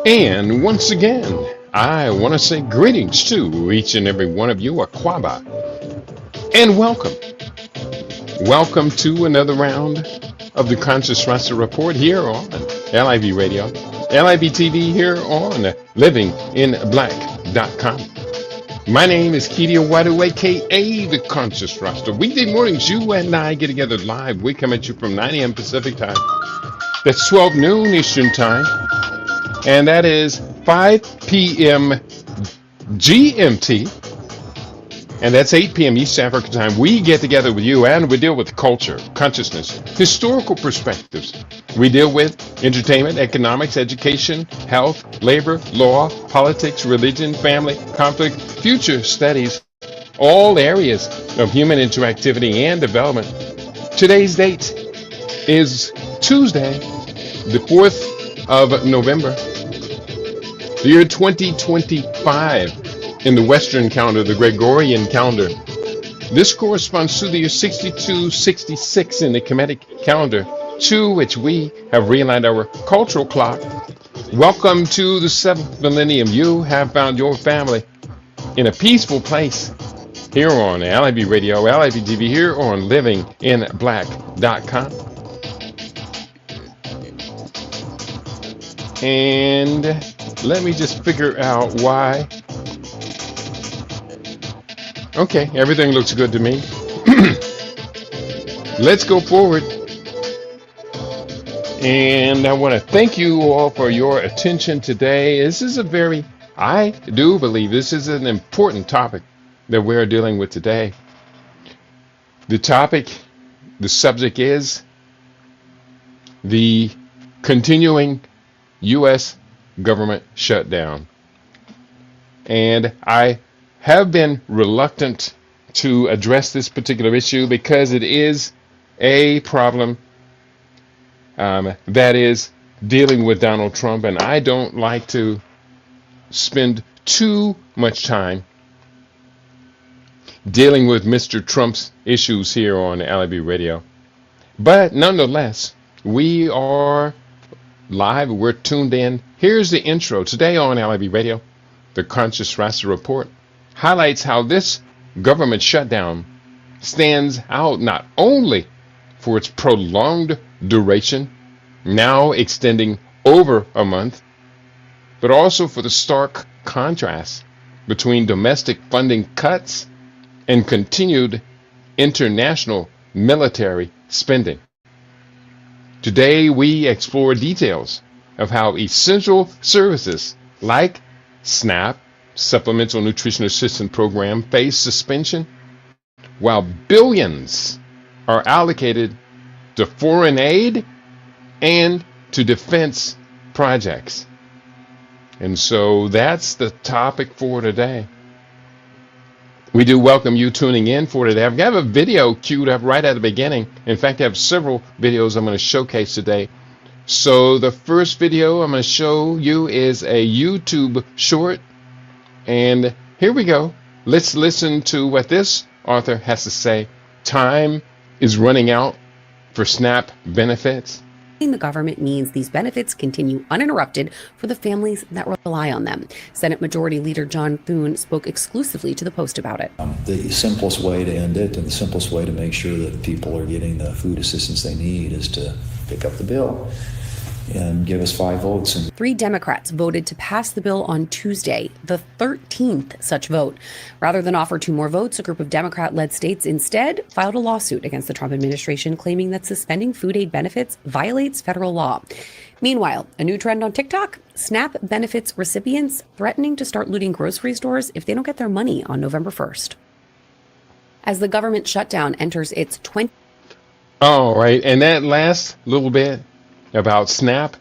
And once again, I want to say greetings to each and every one of you, Aquaba, and welcome. Welcome to another round of the Conscious Wrestler Report here on LIV Radio, LIV TV here on livinginblack.com. My name is Kedia Wadu, aka the Conscious Wrestler. Weekday mornings, you and I get together live. We come at you from 9 a.m. Pacific time. That's 12 noon Eastern time. And that is 5 p.m. GMT, and that's 8 p.m. East African time. We get together with you and we deal with culture, consciousness, historical perspectives. We deal with entertainment, economics, education, health, labor, law, politics, religion, family, conflict, future studies, all areas of human interactivity and development. Today's date is Tuesday, the 4th of November. The year 2025 in the Western calendar, the Gregorian calendar. This corresponds to the year 6266 in the Kemetic calendar, to which we have realigned our cultural clock. Welcome to the 7th millennium. You have found your family in a peaceful place here on LIV Radio, LIV TV, here on livinginblack.com. And let me just figure out why. Okay, everything looks good to me. Let's go forward. And I want to thank you all for your attention today. This is I do believe this is an important topic that we're dealing with today. The subject is the continuing U.S. government shutdown. And I have been reluctant to address this particular issue because it is a problem that is dealing with Donald Trump, and I don't like to spend too much time dealing with Mr. Trump's issues here on LIV Radio. But nonetheless, we are live, we're tuned in. Here's the intro. Today on LIV Radio, the Conscious Wrestler Report highlights how this government shutdown stands out not only for its prolonged duration, now extending over a month, but also for the stark contrast between domestic funding cuts and continued international military spending. Today, we explore details of how essential services like SNAP, Supplemental Nutrition Assistance Program, face suspension, while billions are allocated to foreign aid and to defense projects. And so that's the topic for today. We do welcome you tuning in for today. I've got a video queued up right at the beginning. In fact, I have several videos I'm going to showcase today. So the first video I'm going to show you is a YouTube short. And here we go. Let's listen to what this author has to say. Time is running out for SNAP benefits. The government means these benefits continue uninterrupted for the families that rely on them. Senate Majority Leader John Thune spoke exclusively to the Post about it. The simplest way to end it and the simplest way to make sure that people are getting the food assistance they need is to pick up the bill and give us 5 votes. And 3 Democrats voted to pass the bill on Tuesday, the 13th such vote. Rather than offer 2 more votes, a group of Democrat-led states instead filed a lawsuit against the Trump administration, claiming that suspending food aid benefits violates federal law. Meanwhile, a new trend on TikTok, SNAP benefits recipients threatening to start looting grocery stores if they don't get their money on November 1st. As the government shutdown enters its 20th. All right, and that last little bit about SNAP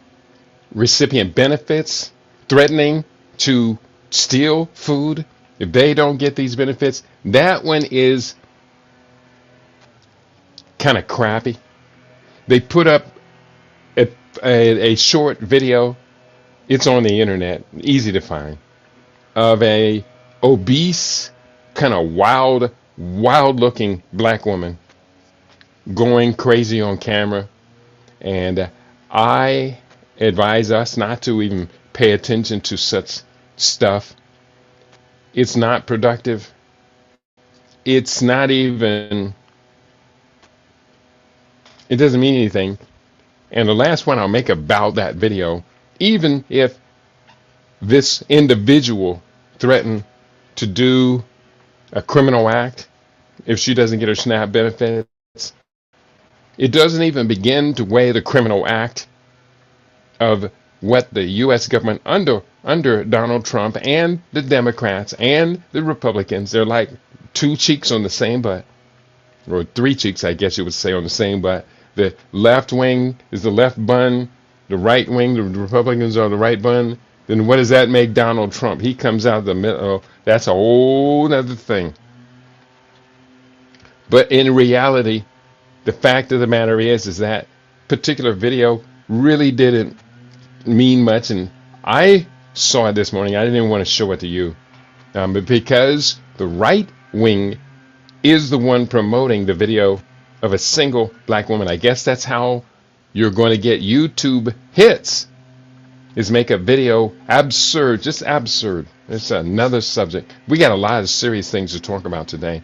recipient benefits threatening to steal food if they don't get these benefits, that one is kind of crappy. They put up a short video, it's on the internet, easy to find, of a obese, kind of wild looking black woman going crazy on camera. And I advise us not to even pay attention to such stuff. It's not productive. It's not even, it doesn't mean anything. And the last one I'll make about that video, even if this individual threatened to do a criminal act, if she doesn't get her SNAP benefits, it doesn't even begin to weigh the criminal act of what the U.S. government under Donald Trump and the Democrats and the Republicans, they're like two cheeks on the same butt, or three cheeks, I guess you would say, on the same butt. The left wing is the left bun, the right wing, the Republicans are the right bun. Then what does that make Donald Trump? He comes out of the middle. That's a whole other thing. But in reality, the fact of the matter is that particular video really didn't mean much. And I saw it this morning. I didn't even want to show it to you. But because the right wing is the one promoting the video of a single black woman, I guess that's how you're going to get YouTube hits, is make a video absurd, just absurd. It's another subject. We got a lot of serious things to talk about today.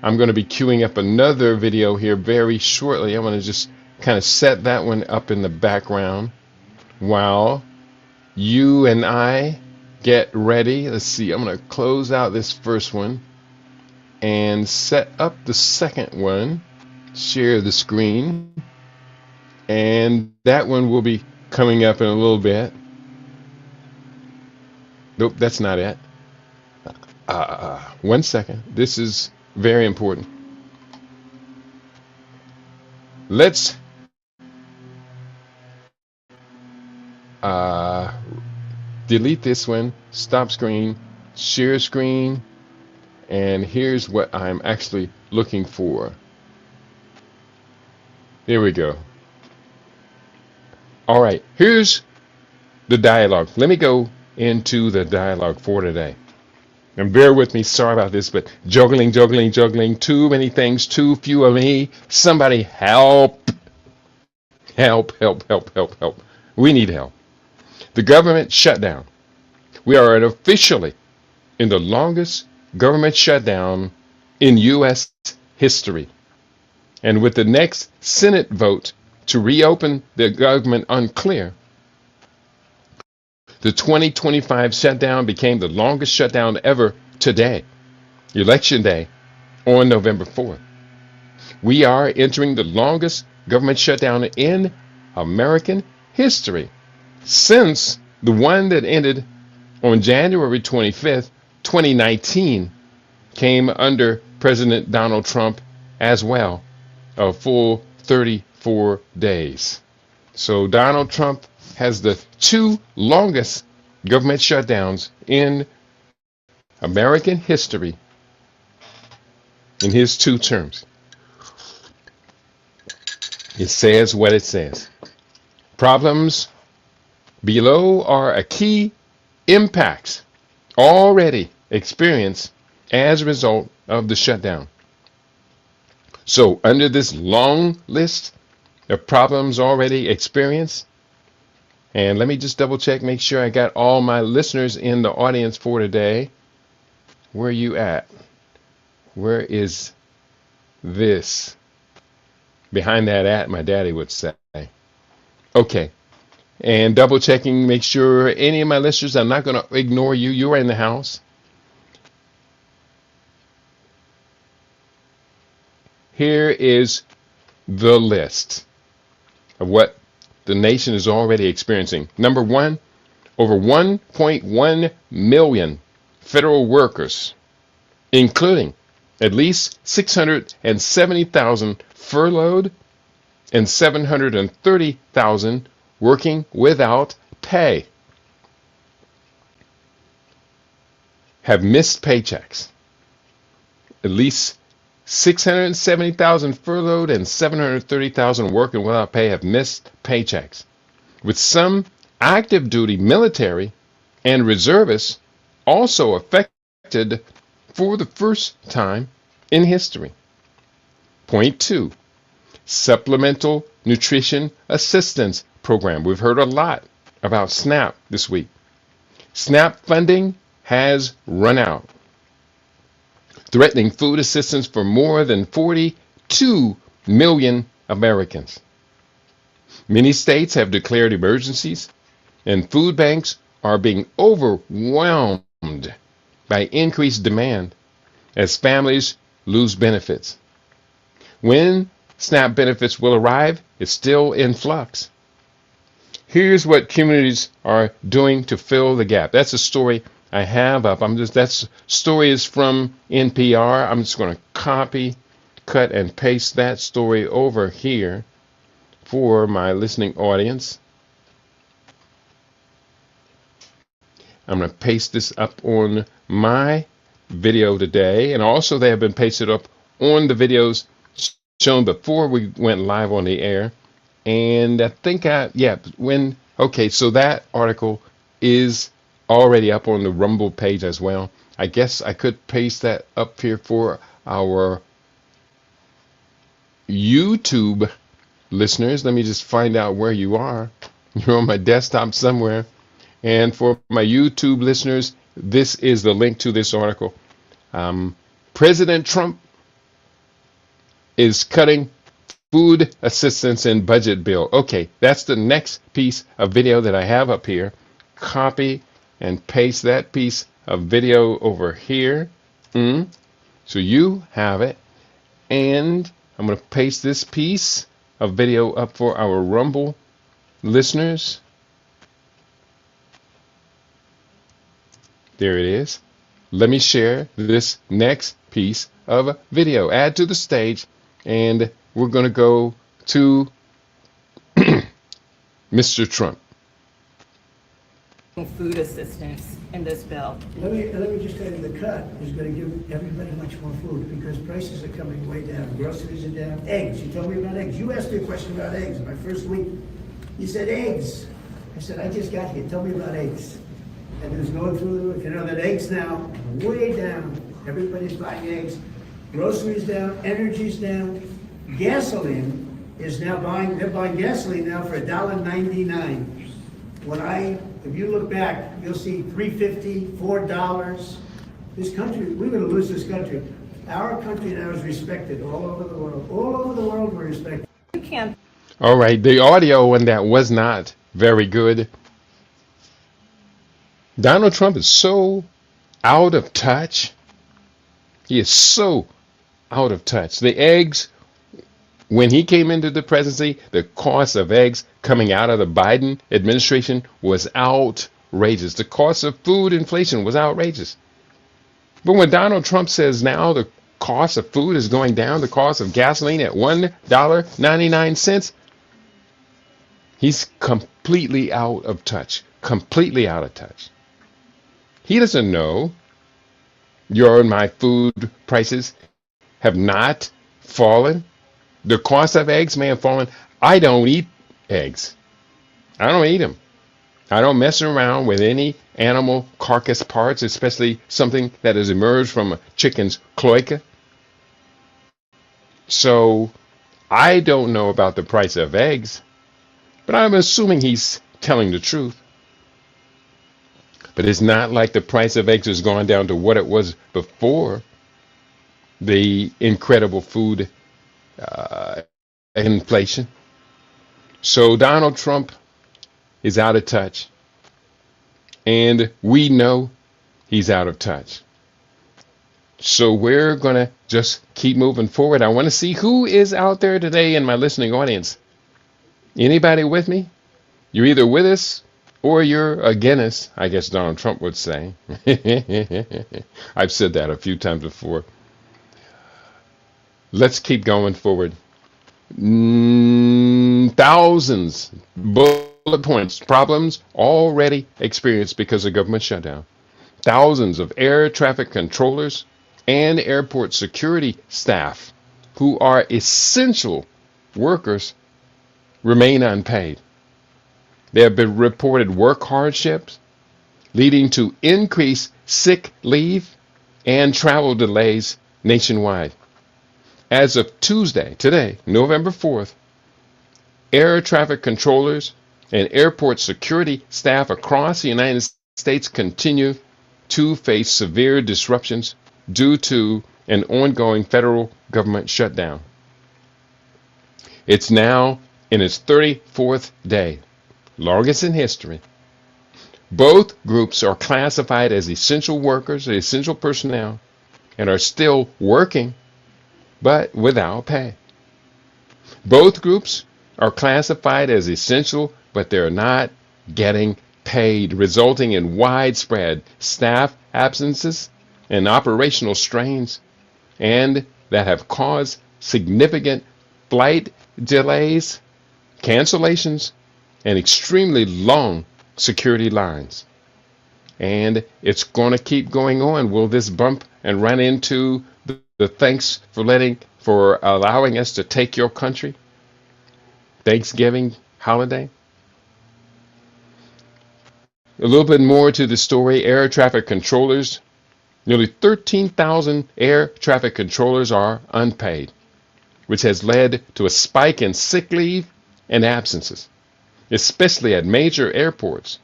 I'm going to be queuing up another video here very shortly. I'm going to just kind of set that one up in the background while you and I get ready. Let's see, I'm going to close out this first one and set up the second one, share the screen, and that one will be coming up in a little bit. Nope, that's not it. 1 second. This is very important. Let's delete this one, stop screen, share screen, and here's what I'm actually looking for. There we go. All right, here's the dialogue. Let me go into the dialogue for today. And bear with me, sorry about this, but juggling, too many things, too few of me. Somebody help. Help. We need help. The government shutdown. We are officially in the longest government shutdown in U.S. history. And with the next Senate vote to reopen the government unclear, the 2025 shutdown became the longest shutdown ever today, Election Day, on November 4th. We are entering the longest government shutdown in American history since the one that ended on January 25th, 2019, came under President Donald Trump as well, a full 34 days. So Donald Trump has the two longest government shutdowns in American history in his 2 terms. It says what it says. Problems below are a key impacts already experienced as a result of the shutdown. So under this long list of problems already experienced, and let me just double check, make sure I got all my listeners in the audience for today. Where are you at? Where is this? Behind that at, my daddy would say. Okay. And double checking, make sure any of my listeners, I'm not going to ignore you. You're in the house. Here is the list of what the nation is already experiencing. Number 1, over 1.1 million federal workers, including at least 670,000 furloughed and 730,000 working without pay, have missed paychecks. At least 670,000 furloughed and 730,000 working without pay have missed paychecks, with some active duty military and reservists also affected for the first time in history. Point 2, Supplemental Nutrition Assistance Program. We've heard a lot about SNAP this week. SNAP funding has run out, threatening food assistance for more than 42 million Americans. Many states have declared emergencies, and food banks are being overwhelmed by increased demand as families lose benefits. When SNAP benefits will arrive is still in flux. Here's what communities are doing to fill the gap. That's a story I have up. That story is from NPR. I'm just going to copy, cut, and paste that story over here for my listening audience. I'm going to paste this up on my video today, and also they have been pasted up on the videos shown before we went live on the air. And I think so that article is already up on the Rumble page as well. I guess I could paste that up here for our YouTube listeners. Let me just find out where you are. You're on my desktop somewhere. And for my YouTube listeners, this is the link to this article. President Trump is cutting food assistance in budget bill. Okay, that's the next piece of video that I have up here. Copy and paste that piece of video over here. So you have it. And I'm going to paste this piece of video up for our Rumble listeners. There it is. Let me share this next piece of video. Add to the stage, and we're going to go to Mr. Trump. Food assistance in this bill. Let me just tell you, the cut is going to give everybody much more food because prices are coming way down. Groceries are down. Eggs. You told me about eggs. You asked me a question about eggs my first week. You said eggs. I said, I just got here. Tell me about eggs. And it was going through the roof. You know that eggs now are way down. Everybody's buying eggs. Groceries down. Energy's down. Gasoline is now they're buying gasoline now for $1.99. If you look back, you'll see $3.50, $4. This country, we're going to lose this country. Our country now is respected all over the world. All over the world, we're respected. You can't. All right, the audio on that was not very good. Donald Trump is so out of touch. He is so out of touch. The eggs, when he came into the presidency, the cost of eggs coming out of the Biden administration was outrageous. The cost of food inflation was outrageous. But when Donald Trump says now the cost of food is going down, the cost of gasoline at $1.99, he's completely out of touch. Completely out of touch. He doesn't know your and my food prices have not fallen. The cost of eggs may have fallen. I don't eat eggs. I don't eat them. I don't mess around with any animal carcass parts, especially something that has emerged from a chicken's cloaca. So I don't know about the price of eggs, but I'm assuming he's telling the truth. But it's not like the price of eggs has gone down to what it was before the incredible food inflation. So Donald Trump is out of touch. And we know he's out of touch. So we're going to just keep moving forward. I want to see who is out there today in my listening audience. Anybody with me? You're either with us or you're against us, I guess Donald Trump would say. I've said that a few times before. Let's keep going forward. Thousands, bullet points, problems already experienced because of government shutdown. Thousands of air traffic controllers and airport security staff who are essential workers remain unpaid. There have been reported work hardships leading to increased sick leave and travel delays nationwide. As of Tuesday, today, November 4th, air traffic controllers and airport security staff across the United States continue to face severe disruptions due to an ongoing federal government shutdown. It's now in its 34th day, longest in history. Both groups are classified as essential workers, essential personnel, and are still working, but without pay. Both groups are classified as essential, but they're not getting paid, resulting in widespread staff absences and operational strains, and that have caused significant flight delays, cancellations, and extremely long security lines. And it's going to keep going on. Will this bump and run into the thanks for allowing us to take your country Thanksgiving holiday? A little bit more to the story. Air traffic controllers, nearly 13,000 air traffic controllers are unpaid, which has led to a spike in sick leave and absences, especially at major airports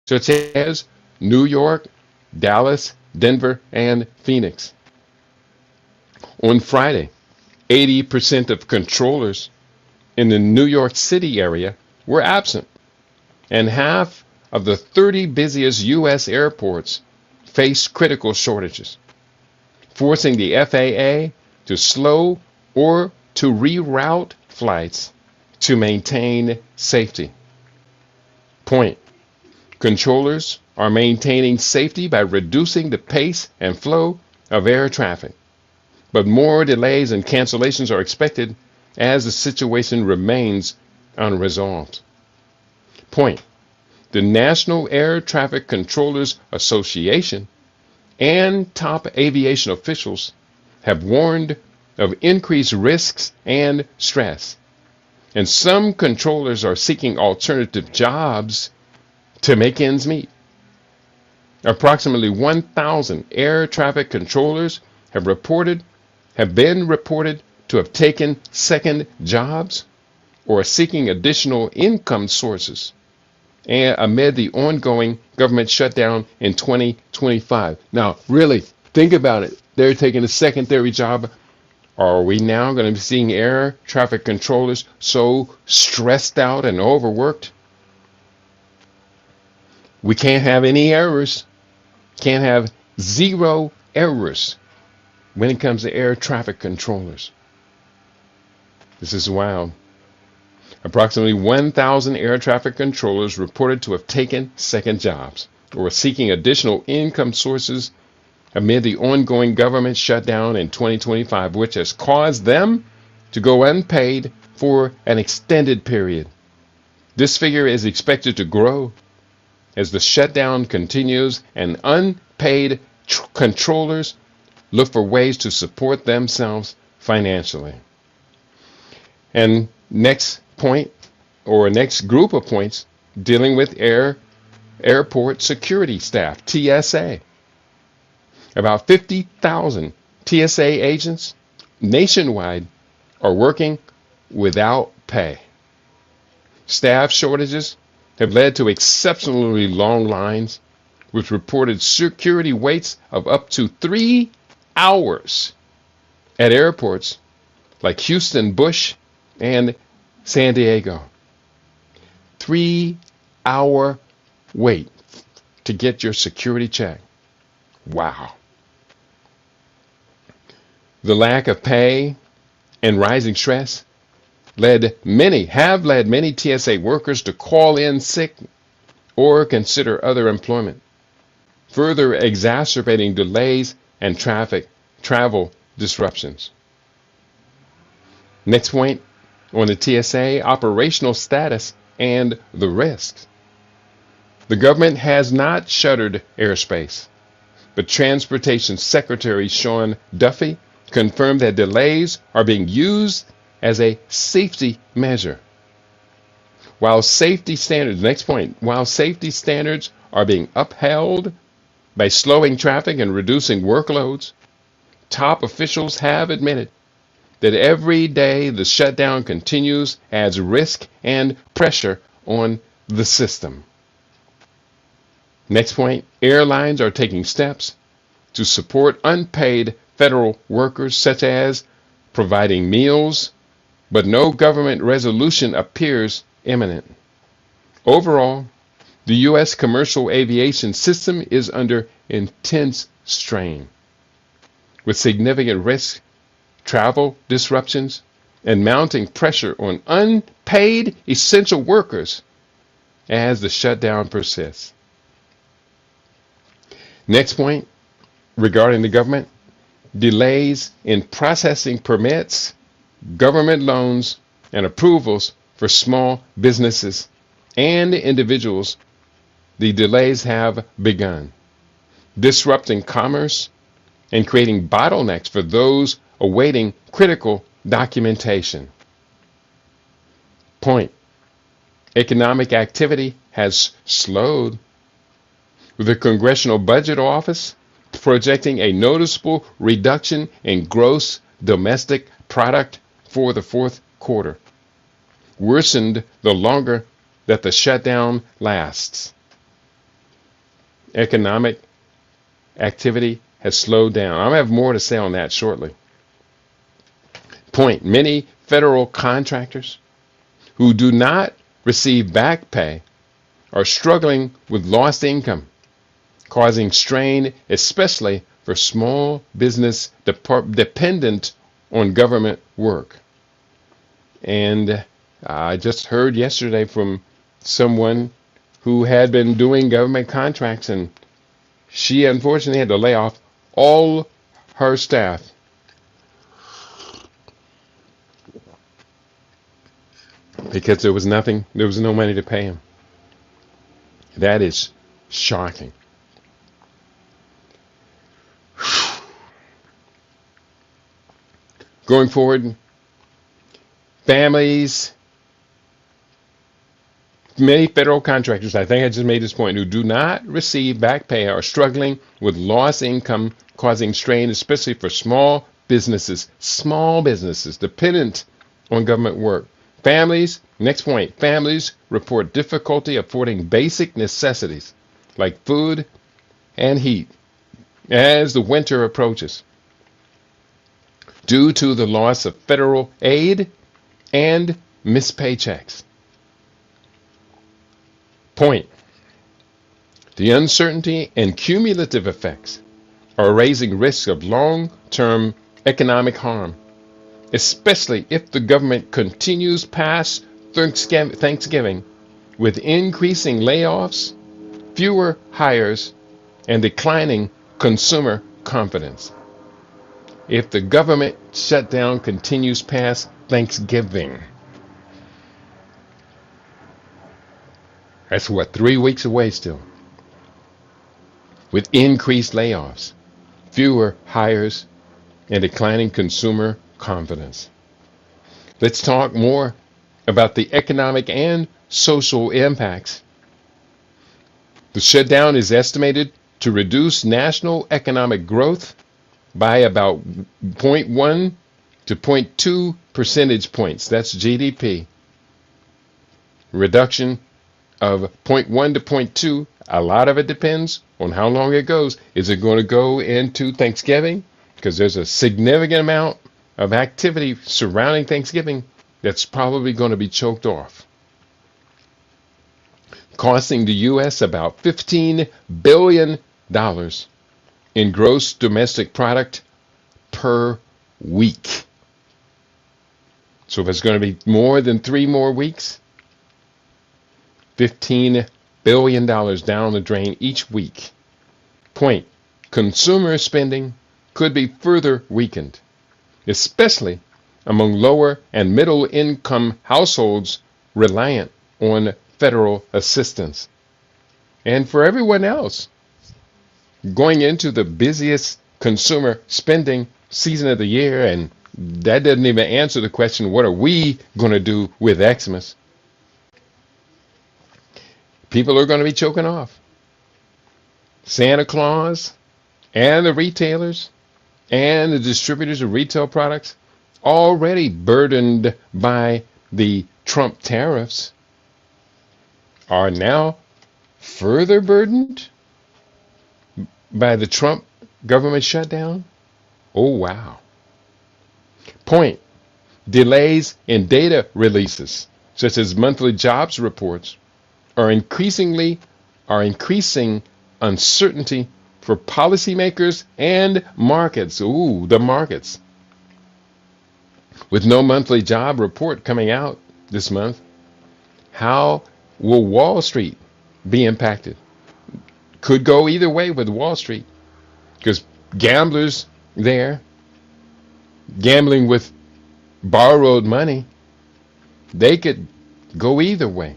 such as New York, Dallas, Denver, and Phoenix. On Friday, 80% of controllers in the New York City area were absent, and half of the 30 busiest U.S. airports face critical shortages, forcing the FAA to slow or to reroute flights to maintain safety. Point: controllers are maintaining safety by reducing the pace and flow of air traffic, but more delays and cancellations are expected as the situation remains unresolved. Point: the National Air Traffic Controllers Association and top aviation officials have warned of increased risks and stress, and some controllers are seeking alternative jobs to make ends meet. Approximately 1,000 air traffic controllers have been reported to have taken second jobs or seeking additional income sources amid the ongoing government shutdown in 2025. Now, really, think about it. They're taking a secondary job. Are we now going to be seeing air traffic controllers so stressed out and overworked? We can't have any errors. Can't have zero errors when it comes to air traffic controllers. This is wild. Approximately 1,000 air traffic controllers reported to have taken second jobs or seeking additional income sources amid the ongoing government shutdown in 2025, which has caused them to go unpaid for an extended period. This figure is expected to grow as the shutdown continues and unpaid controllers look for ways to support themselves financially. And next point, or next group of points, dealing with airport security staff, TSA. About 50,000 TSA agents nationwide are working without pay. Staff shortages have led to exceptionally long lines, with reported security waits of up to 3 hours at airports like Houston, Bush, and San Diego. 3-hour wait to get your security check. Wow. The lack of pay and rising stress have led many TSA workers to call in sick or consider other employment, further exacerbating delays and travel disruptions. Next point on the TSA: operational status and the risks. The government has not shuttered airspace, but Transportation Secretary Sean Duffy confirmed that delays are being used as a safety measure. While safety standards are being upheld by slowing traffic and reducing workloads, top officials have admitted that every day the shutdown continues adds risk and pressure on the system. Next point, airlines are taking steps to support unpaid federal workers, such as providing meals, but no government resolution appears imminent. Overall, the U.S. commercial aviation system is under intense strain, with significant risk, travel disruptions, and mounting pressure on unpaid essential workers as the shutdown persists. Next point regarding the government, delays in processing permits, government loans, and approvals for small businesses and individuals. The delays have begun, disrupting commerce and creating bottlenecks for those awaiting critical documentation. Point. Economic activity has slowed, with the Congressional Budget Office projecting a noticeable reduction in gross domestic product for the fourth quarter, worsened the longer that the shutdown lasts. Economic activity has slowed down. I'll have more to say on that shortly. Point. Many federal contractors who do not receive back pay are struggling with lost income, causing strain especially for small business dependent on government work. And I just heard yesterday from someone who had been doing government contracts, and she unfortunately had to lay off all her staff. Because there was no money to pay him. That is shocking. Going forward, families, many federal contractors, I think I just made this point, who do not receive back pay are struggling with lost income, causing strain, especially for small businesses dependent on government work. Families, next point, families report difficulty affording basic necessities like food and heat as the winter approaches, due to the loss of federal aid and missed paychecks. Point. The uncertainty and cumulative effects are raising risks of long-term economic harm, especially if the government continues past Thanksgiving with increasing layoffs, fewer hires, and declining consumer confidence. If the government shutdown continues past Thanksgiving, that's 3 weeks away still, with increased layoffs, fewer hires, and declining consumer confidence. Let's talk more about the economic and social impacts. The shutdown is estimated to reduce national economic growth by about 0.1 to 0.2 percentage points. That's GDP. Reduction of 0.1 to 0.2. A lot of it depends on how long it goes. Is it going to go into Thanksgiving? Because there's a significant amount of activity surrounding Thanksgiving that's probably going to be choked off, costing the U.S. about $15 billion in gross domestic product per week. So if it's going to be more than 3 more weeks, $15 billion down the drain each week. Point. Consumer spending could be further weakened, especially among lower and middle income households reliant on federal assistance. And for everyone else, going into the busiest consumer spending season of the year, and that doesn't even answer the question, what are we going to do with Xmas? People are going to be choking off. Santa Claus and the retailers and the distributors of retail products, already burdened by the Trump tariffs, are now further burdened by the Trump government shutdown? Oh, wow. Point. Delays in data releases, such as monthly jobs reports, are increasing uncertainty for policymakers and markets. Ooh, the markets. With no monthly job report coming out this month, how will Wall Street be impacted? Could go either way with Wall Street, because gamblers there, gambling with borrowed money, they could go either way.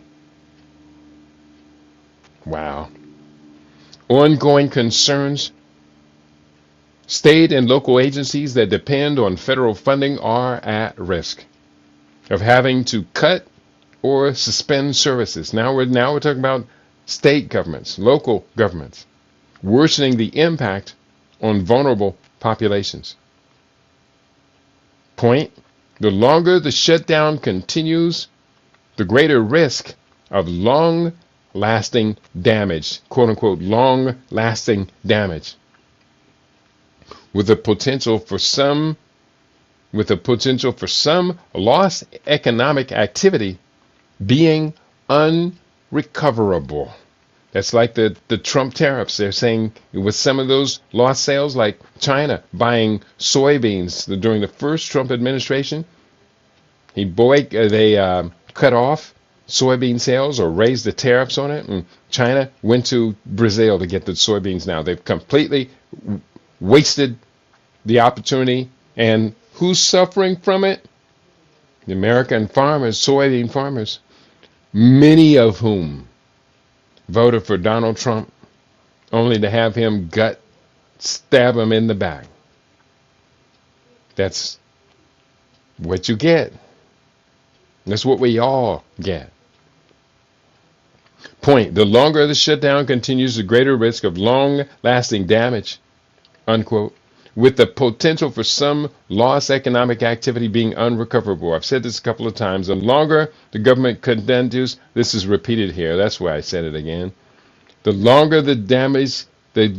Wow. Ongoing concerns. State and local agencies that depend on federal funding are at risk of having to cut or suspend services. Now we're talking about state governments, local governments, worsening the impact on vulnerable populations. Point. The longer the shutdown continues, the greater risk of long-lasting damage, quote unquote, long-lasting damage, with the potential for some lost economic activity being unrecoverable. That's like the Trump tariffs. They're saying with some of those lost sales, like China buying soybeans during the first Trump administration, they cut off soybean sales or raised the tariffs on it, and China went to Brazil to get the soybeans now. They've completely wasted the opportunity, and who's suffering from it? The American farmers, soybean farmers, many of whom voted for Donald Trump only to have him stab him in the back. That's what you get. That's what we all get. Point. The longer the shutdown continues, the greater risk of long-lasting damage, unquote, with the potential for some lost economic activity being unrecoverable. I've said this a couple of times. The longer the government continues, this is repeated here. That's why I said it again. The longer the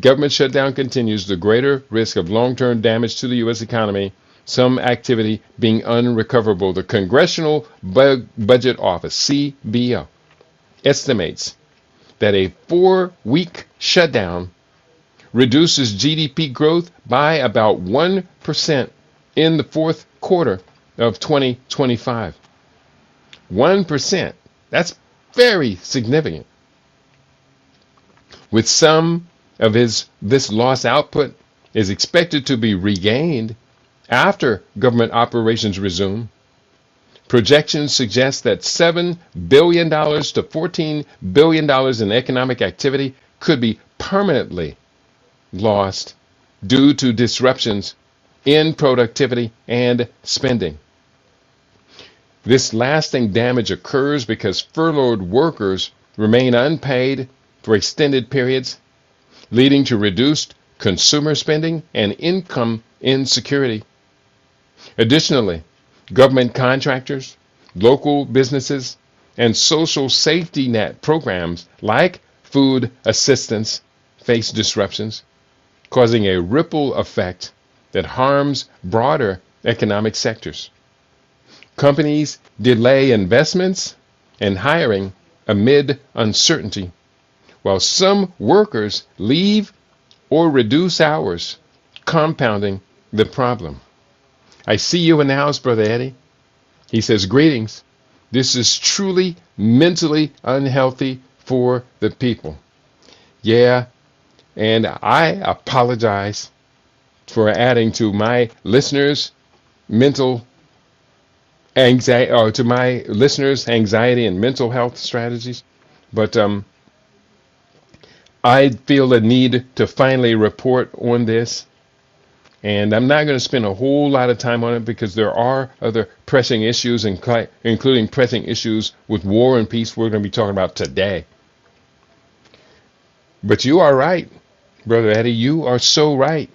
government shutdown continues, the greater risk of long-term damage to the U.S. economy, some activity being unrecoverable. The Congressional Budget Office, CBO, estimates that a 4-week shutdown reduces GDP growth by about 1% in the fourth quarter of 2025. 1%. That's very significant. With some of this lost output is expected to be regained after government operations resume. Projections suggest that $7 billion to $14 billion in economic activity could be permanently lost due to disruptions in productivity and spending. This lasting damage occurs because furloughed workers remain unpaid for extended periods, leading to reduced consumer spending and income insecurity. Additionally, government contractors, local businesses, and social safety net programs like food assistance face disruptions, causing a ripple effect that harms broader economic sectors. Companies delay investments and hiring amid uncertainty, while some workers leave or reduce hours, compounding the problem. I see you in the house, Brother Eddie. He says, greetings. This is truly mentally unhealthy for the people. Yeah, and I apologize for adding to my listeners' mental anxiety, or to my listeners' anxiety and mental health strategies. But I feel a need to finally report on this. And I'm not going to spend a whole lot of time on it because there are other pressing issues, including pressing issues with war and peace we're going to be talking about today. But you are right, Brother Eddie. You are so right.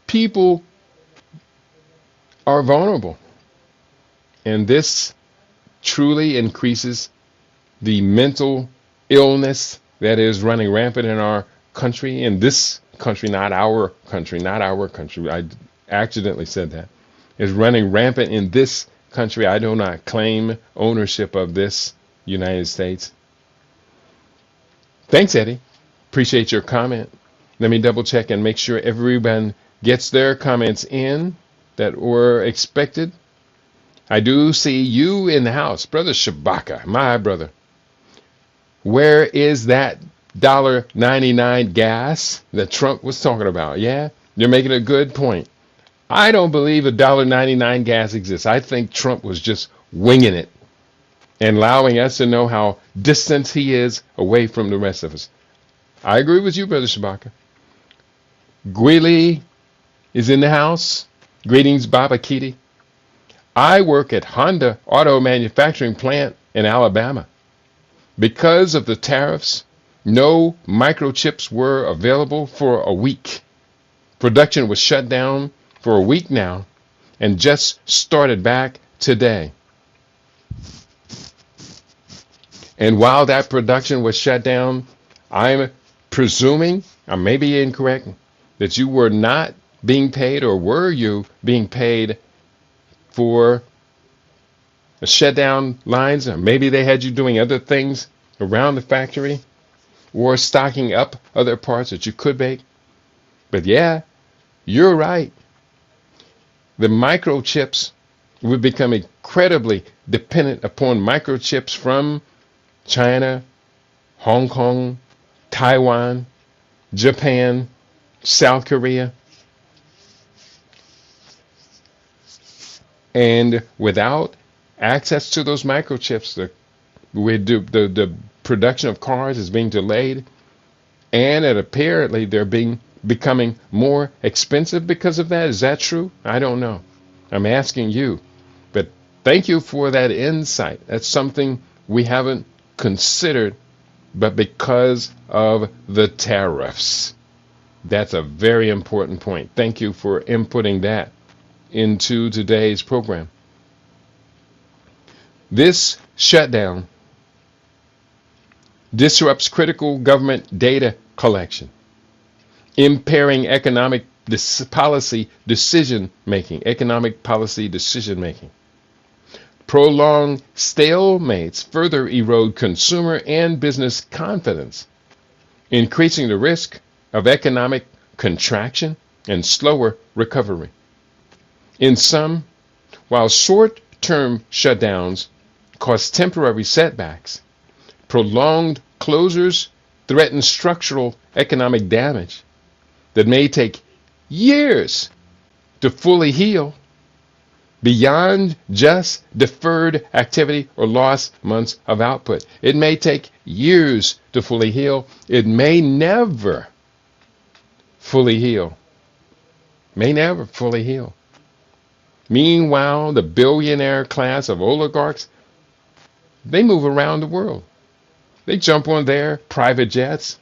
People are vulnerable. And this truly increases the mental illness that is running rampant in our country, in this country, not our country, not our country. I accidentally said that. Is running rampant in this country. I do not claim ownership of this United States. Thanks, Eddie. Appreciate your comment. Let me double check and make sure everyone gets their comments in that were expected. I do see you in the house, Brother Shabaka, my brother. Where is that $1.99 gas that Trump was talking about? Yeah, you're making a good point. I don't believe $1.99 gas exists. I think Trump was just winging it and allowing us to know how distant he is away from the rest of us. I agree with you, Brother Shabaka. Gwili is in the house. Greetings, Baba Kitty. I work at Honda Auto Manufacturing Plant in Alabama. Because of the tariffs, no microchips were available for a week. Production was shut down for a week now and just started back today. And while that production was shut down, I'm presuming, I may be incorrect, that you were not being paid, or were you being paid for the shutdown lines? Or maybe they had you doing other things around the factory or stocking up other parts that you could make. But yeah, you're right. The microchips, we've become incredibly dependent upon microchips from China, Hong Kong, Taiwan, Japan, South Korea. And without access to those microchips, the production of cars is being delayed, and apparently they're becoming more expensive because of that. Is that true? I don't know. I'm asking you. But thank you for that insight. That's something we haven't considered, but because of the tariffs. That's a very important point. Thank you for inputting that into today's program. This shutdown disrupts critical government data collection, impairing economic policy decision making. Prolonged stalemates further erode consumer and business confidence, increasing the risk of economic contraction and slower recovery. In sum, while short-term shutdowns cause temporary setbacks, prolonged closures threaten structural economic damage that may take years to fully heal, beyond just deferred activity or lost months of output. It may take years to fully heal. It may never fully heal. Meanwhile, the billionaire class of oligarchs, they move around the world. They jump on their private jets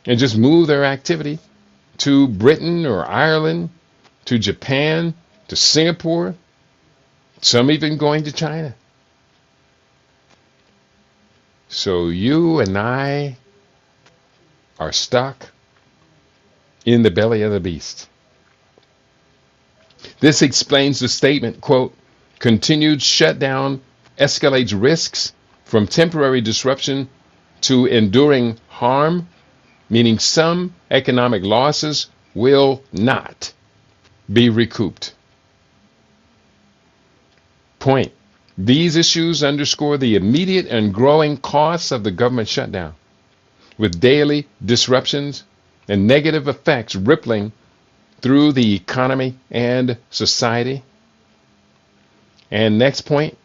and just move their activity to Britain or Ireland, to Japan, to Singapore, some even going to China. So you and I are stuck in the belly of the beast. This explains the statement, quote, continued shutdown escalates risks from temporary disruption to enduring harm, meaning some economic losses will not be recouped. Point. These issues underscore the immediate and growing costs of the government shutdown, with daily disruptions and negative effects rippling through the economy and society. And next point,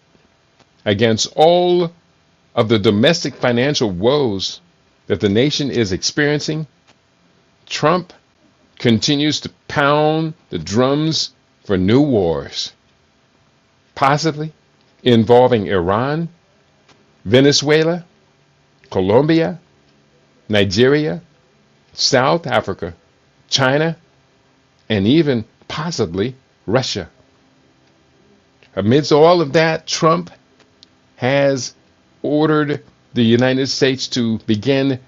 against all of the domestic financial woes that the nation is experiencing, Trump continues to pound the drums for new wars, possibly involving Iran, Venezuela, Colombia, Nigeria, South Africa, China, and even possibly Russia. Amidst all of that, Trump has ordered the United States to begin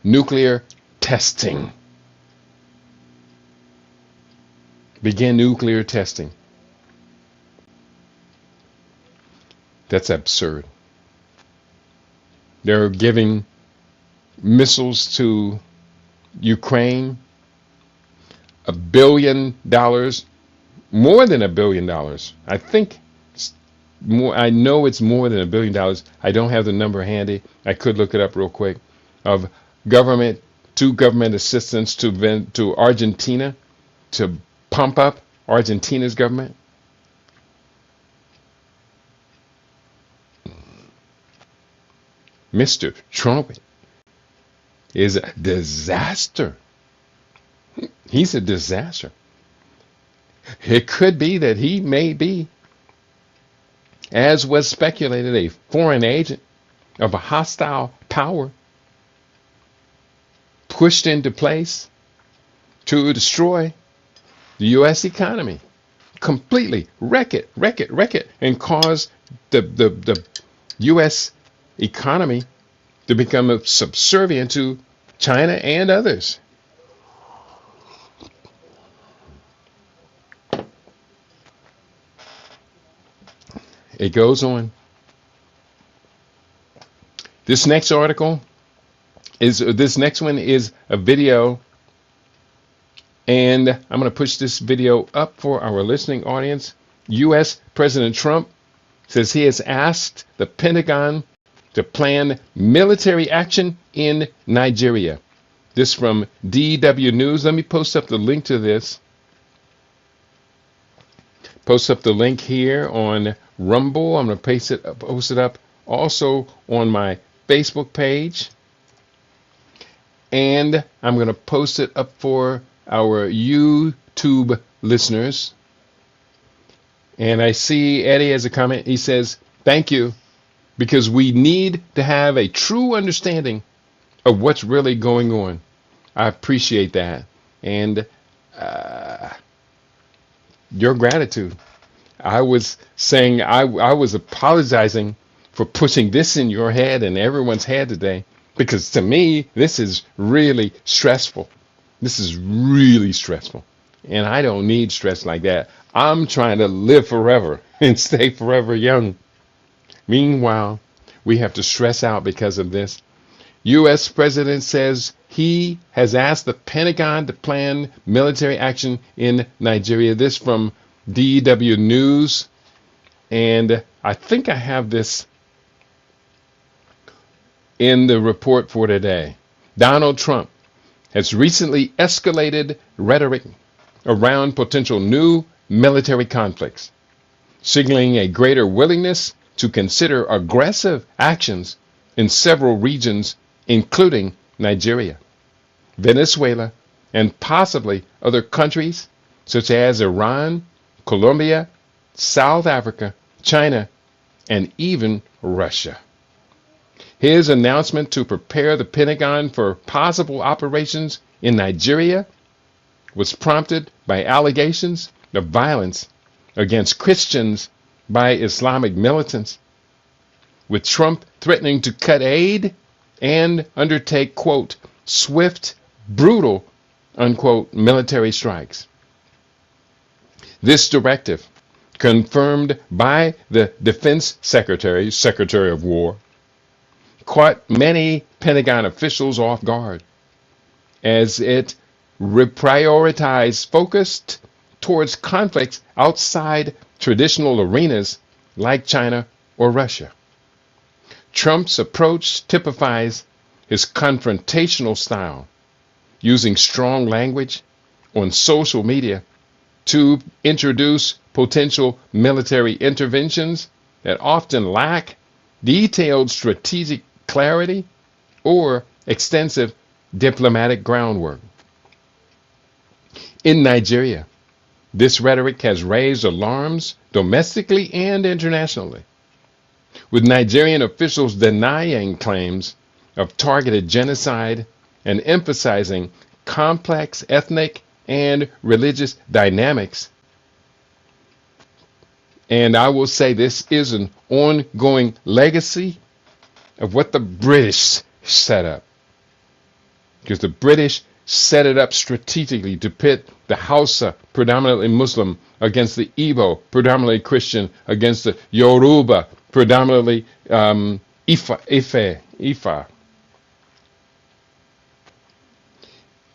nuclear testing. begin nuclear testing. That's absurd. They're giving missiles to Ukraine, $1 billion, more than $1 billion. I think more. I know it's more than $1 billion. I don't have the number handy. I could look it up real quick. Of government assistance to Argentina to pump up Argentina's government. Mr. Trump is a disaster. He's a disaster. It could be that he may be, as was speculated, a foreign agent of a hostile power pushed into place to destroy the U.S. economy, completely wreck it, and cause the U.S. economy to become subservient to China and others. It goes on. This next one is a video, and I'm going to push this video up for our listening audience. U.S. President Trump says he has asked the Pentagon to plan military action in Nigeria. This from DW News. Let me post up the link to this. Post up the link here on Rumble. I'm going to post it up also on my Facebook page. And I'm going to post it up for our YouTube listeners. And I see Eddie has a comment. He says, thank you, because we need to have a true understanding of what's really going on. I appreciate that. And your gratitude. I was saying, I was apologizing for pushing this in your head and everyone's head today, because to me, this is really stressful. This is really stressful. And I don't need stress like that. I'm trying to live forever and stay forever young. Meanwhile, we have to stress out because of this. U.S. President says he has asked the Pentagon to plan military action in Nigeria. This from DW News. And I think I have this in the report for today. Donald Trump has recently escalated rhetoric around potential new military conflicts, signaling a greater willingness to consider aggressive actions in several regions, including Nigeria, Venezuela, and possibly other countries such as Iran, Colombia, South Africa, China, and even Russia. His announcement to prepare the Pentagon for possible operations in Nigeria was prompted by allegations of violence against Christians by Islamic militants, with Trump threatening to cut aid and undertake, quote, swift, brutal, unquote, military strikes. This directive, confirmed by the Defense Secretary of War, caught many Pentagon officials off guard as it reprioritized focused towards conflicts outside traditional arenas like China or Russia. Trump's approach typifies his confrontational style, using strong language on social media to introduce potential military interventions that often lack detailed strategic clarity or extensive diplomatic groundwork. In Nigeria, this rhetoric has raised alarms domestically and internationally, with Nigerian officials denying claims of targeted genocide and emphasizing complex ethnic and religious dynamics. And I will say this is an ongoing legacy of what the British set up, because the British set it up strategically to pit the Hausa, predominantly Muslim, against the Igbo, predominantly Christian, against the Yoruba, predominantly Ifa.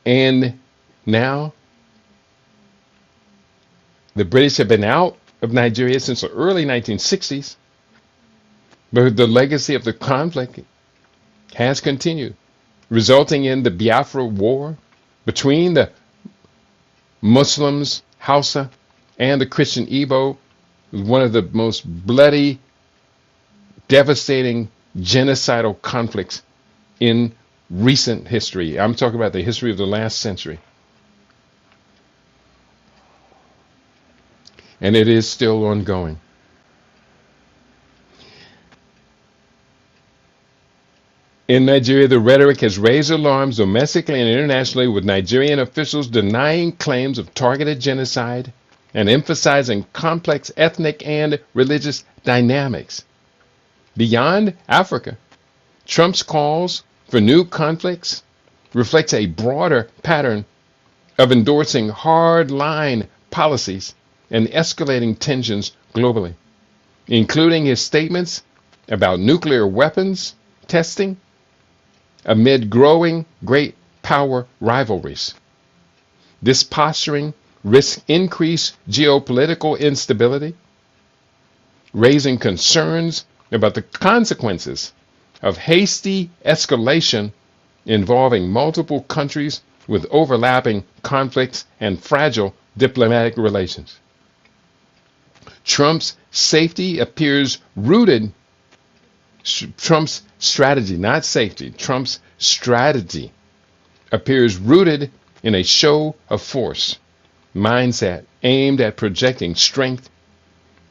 And now the British have been out of Nigeria since the early 1960s, but the legacy of the conflict has continued, resulting in the Biafra War between the Muslims, Hausa, and the Christian Igbo, one of the most bloody, devastating, genocidal conflicts in recent history. I'm talking about the history of the last century. And it is still ongoing. In Nigeria, the rhetoric has raised alarms domestically and internationally, with Nigerian officials denying claims of targeted genocide and emphasizing complex ethnic and religious dynamics. Beyond Africa, Trump's calls for new conflicts reflects a broader pattern of endorsing hard-line policies and escalating tensions globally, including his statements about nuclear weapons testing amid growing great power rivalries. This posturing risks increased geopolitical instability, raising concerns about the consequences of hasty escalation involving multiple countries with overlapping conflicts and fragile diplomatic relations. Trump's safety appears rooted Trump's strategy, not safety, Trump's strategy appears rooted in a show of force mindset aimed at projecting strength,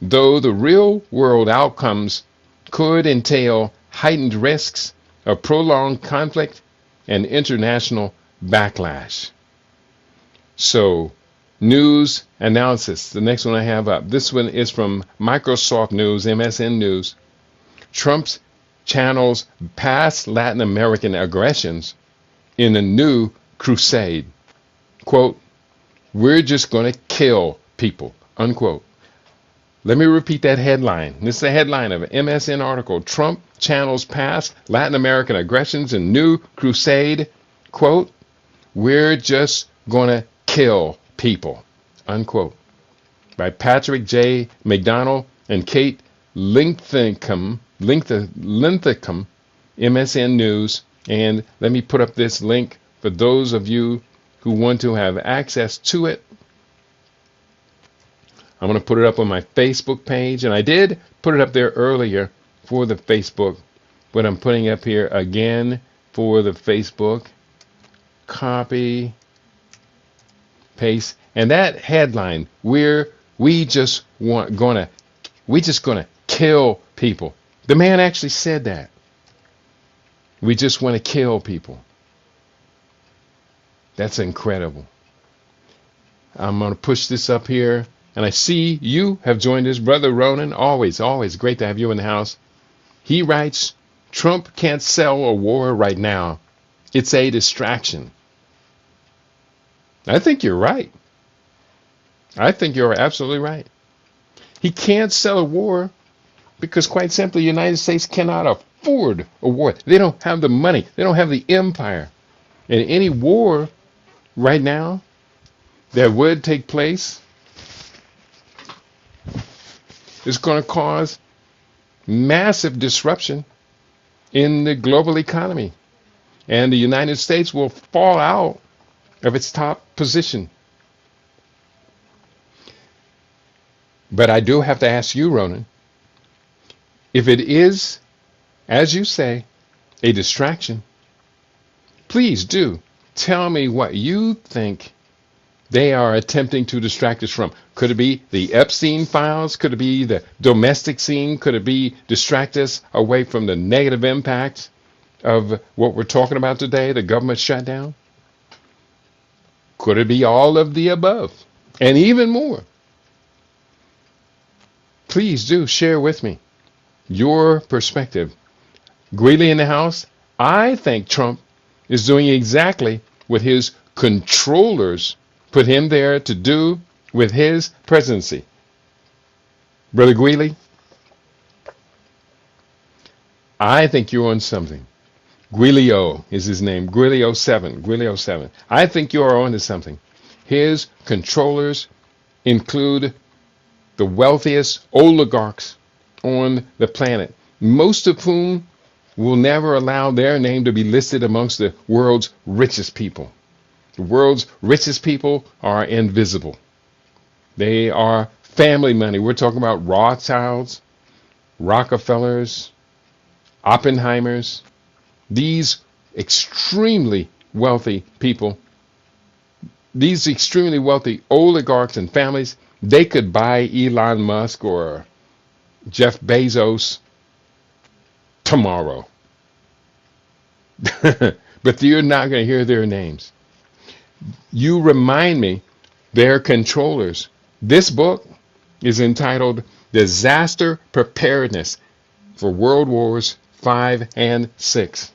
though the real world outcomes could entail heightened risks of prolonged conflict and international backlash. So, news analysis. The next one I have up. This one is from Microsoft News, MSN News. Trump's channels past Latin American aggressions in a new crusade. Quote, "We're just going to kill people," unquote. Let me repeat that headline. This is the headline of an MSN article. Trump channels past Latin American aggressions in new crusade. Quote, "We're just going to kill people," unquote. By Patrick J. McDonald and Kate Linthicum, MSN News. And let me put up this link for those of you who want to have access to it. I'm going to put it up on my Facebook page, and I did put it up there earlier for the Facebook, but I'm putting it up here again for the Facebook. Copy, paste, and that headline, we just gonna kill people. The man actually said that. We just want to kill people. That's incredible. I'm going to push this up here. And I see you have joined us, Brother Ronan. Always great to have you in the house. He writes, Trump can't sell a war right now. It's a distraction. I think you're right. I think you're absolutely right. He can't sell a war because, quite simply, the United States cannot afford a war. They don't have the money. They don't have the empire. And any war right now that would take place is going to cause massive disruption in the global economy. And the United States will fall out of its top position. But I do have to ask you, Ronan, if it is, as you say, a distraction, please do tell me what you think they are attempting to distract us from. Could it be the Epstein files? Could it be the domestic scene? Could it be distract us away from the negative impact of what we're talking about today, the government shutdown? Could it be all of the above and even more? Please do share with me your perspective. Greeley in the house, I think Trump is doing exactly what his controllers put him there to do with his presidency. Brother Greeley, I think you're on something. Greelio is his name. Greelio 7. Greelio 7. I think you are on to something. His controllers include the wealthiest oligarchs on the planet, most of whom will never allow their name to be listed amongst the world's richest people. The world's richest people are invisible. They are family money. We're talking about Rothschilds, Rockefellers, Oppenheimers. These extremely wealthy people, these extremely wealthy oligarchs and families, they could buy Elon Musk or Jeff Bezos tomorrow. But you're not going to hear their names. You remind me, they're controllers. This book is entitled Disaster Preparedness for World Wars 5 and 6.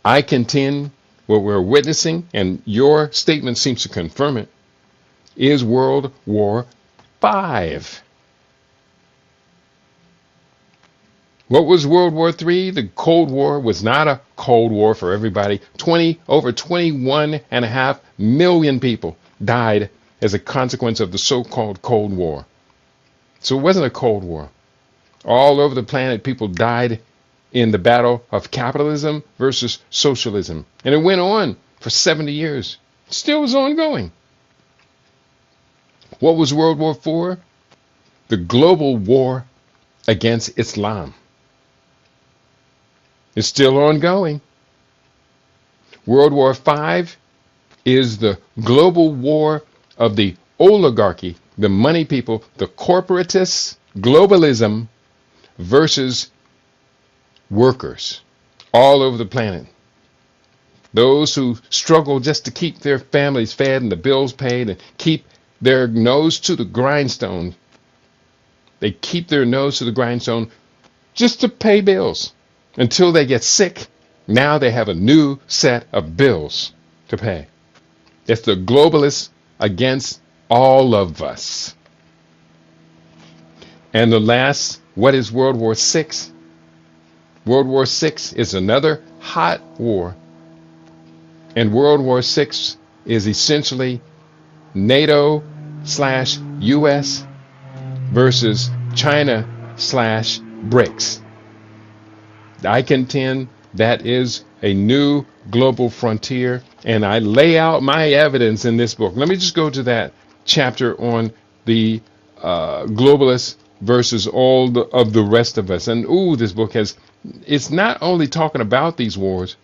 I contend what we're witnessing, and your statement seems to confirm it, is World War 5. What was World War III? The Cold War was not a Cold War for everybody. Over 21.5 million people died as a consequence of the so-called Cold War. So it wasn't a Cold War. All over the planet, people died in the battle of capitalism versus socialism. And it went on for 70 years. It still was ongoing. What was World War IV? The global war against Islam. It's still ongoing. World War V is the global war of the oligarchy, the money people, the corporatists, globalism versus workers all over the planet. Those who struggle just to keep their families fed and the bills paid and keep their nose to the grindstone. They keep their nose to the grindstone just to pay bills until they get sick. Now they have a new set of bills to pay. It's the globalists against all of us. And the last, what is World War VI? World War VI is another hot war. And World War VI is essentially NATO/US versus China/BRICS. I contend that is a new global frontier, and I lay out my evidence in this book. Let me just go to that chapter on the globalists versus all of the rest of us. And this book it's not only talking about these wars,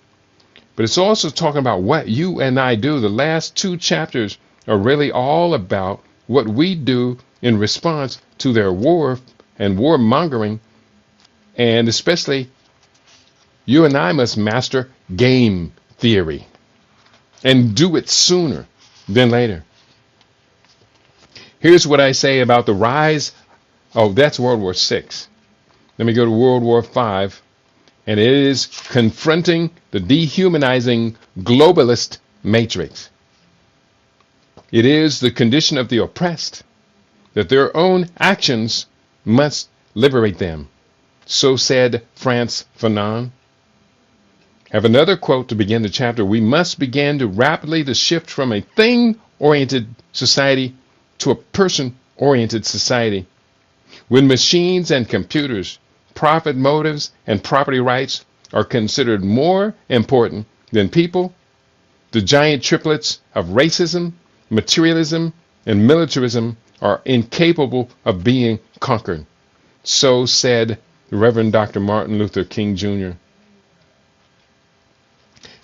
but it's also talking about what you and I do. The last 2 chapters are really all about what we do in response to their war and warmongering, and especially you and I must master game theory and do it sooner than later. Here's what I say about the rise. That's World War VI. Let me go to World War V, and it is confronting the dehumanizing globalist matrix. It is the condition of the oppressed that their own actions must liberate them. So said Frantz Fanon. Have another quote to begin the chapter. We must begin to rapidly to shift from a thing-oriented society to a person-oriented society. When machines and computers, profit motives, and property rights are considered more important than people, the giant triplets of racism, materialism, and militarism are incapable of being conquered. So said the Reverend Dr. Martin Luther King Jr.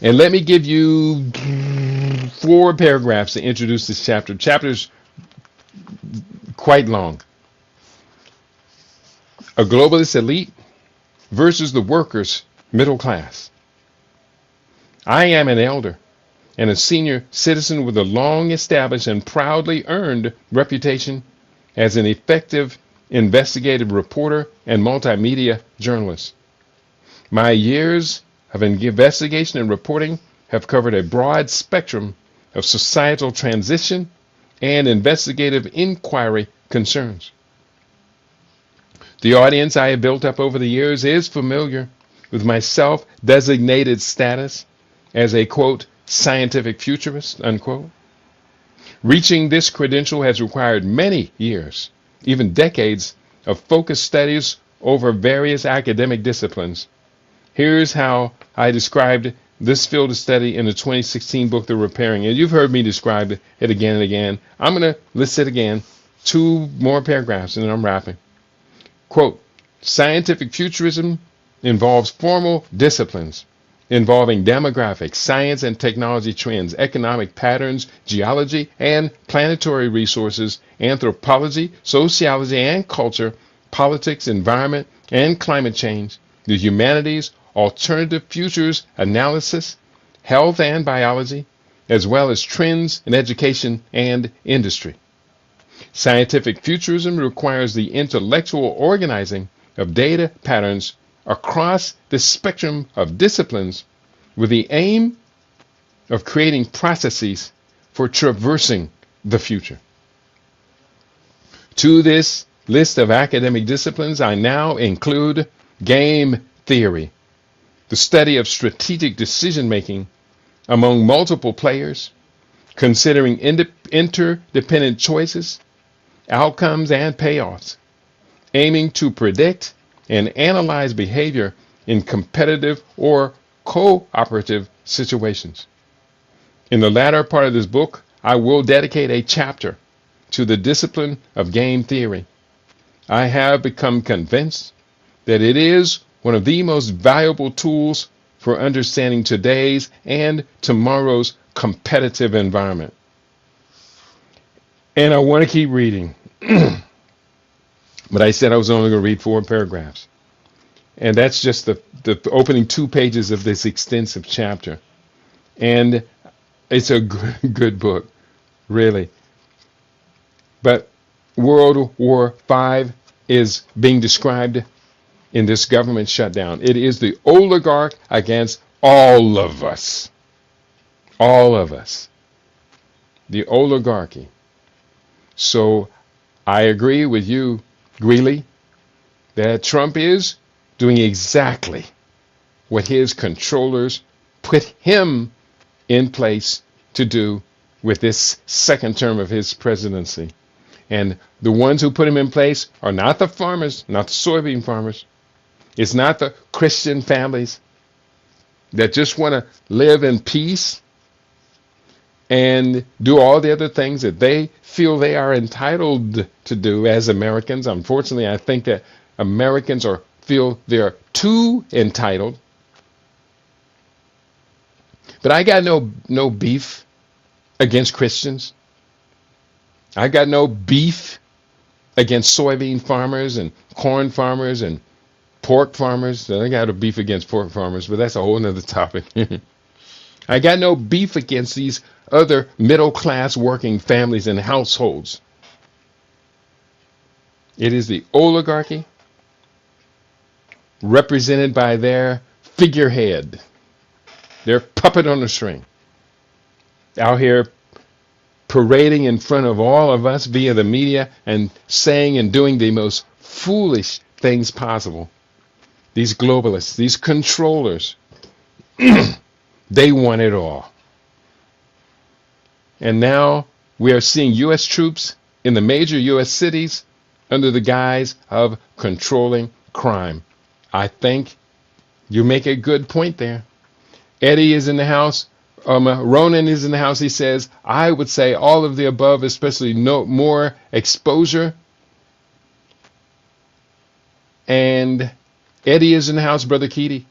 And let me give you 4 paragraphs to introduce this chapter. Chapter's quite long. A globalist elite versus the workers' middle class. I am an elder and a senior citizen with a long established and proudly earned reputation as an effective investigative reporter and multimedia journalist. My years of investigation and reporting have covered a broad spectrum of societal transition and investigative inquiry concerns. The audience I have built up over the years is familiar with my self-designated status as a, quote, scientific futurist, unquote. Reaching this credential has required many years, even decades, of focused studies over various academic disciplines. Here's how I described this field of study in the 2016 book, The Repairing. And you've heard me describe it again and again. I'm going to list it again, 2 more paragraphs, and then I'm wrapping. Quote, scientific futurism involves formal disciplines involving demographics, science and technology trends, economic patterns, geology and planetary resources, anthropology, sociology and culture, politics, environment and climate change, the humanities, alternative futures analysis, health and biology, as well as trends in education and industry. Scientific futurism requires the intellectual organizing of data patterns across the spectrum of disciplines with the aim of creating processes for traversing the future. To this list of academic disciplines, I now include game theory, the study of strategic decision-making among multiple players, considering interdependent choices, outcomes, and payoffs, aiming to predict and analyze behavior in competitive or cooperative situations. In the latter part of this book, I will dedicate a chapter to the discipline of game theory. I have become convinced that it is one of the most valuable tools for understanding today's and tomorrow's competitive environment. And I want to keep reading. But I said I was only going to read 4 paragraphs. And that's just the opening 2 pages of this extensive chapter. And it's a good book, really. But World War V is being described in this government shutdown. It is the oligarch against all of us. All of us. The oligarchy. So I agree with you, Greeley, that Trump is doing exactly what his controllers put him in place to do with this second term of his presidency. And the ones who put him in place are not the farmers, not the soybean farmers. It's not the Christian families that just want to live in peace and do all the other things that they feel they are entitled to do as Americans. Unfortunately, I think that Americans feel they're too entitled. But I got no beef against Christians. I got no beef against soybean farmers and corn farmers and pork farmers. I got a beef against pork farmers, but that's a whole nother topic. I got no beef against these other middle-class working families and households. It is the oligarchy represented by their figurehead, their puppet on a string, out here parading in front of all of us via the media and saying and doing the most foolish things possible. These globalists, these controllers, they want it all. And now we are seeing U.S. troops in the major U.S. cities under the guise of controlling crime. I think you make a good point there. Eddie is in the house. Ronan is in the house. He says, I would say all of the above, especially more exposure. And Eddie is in the house, Brother Keaty.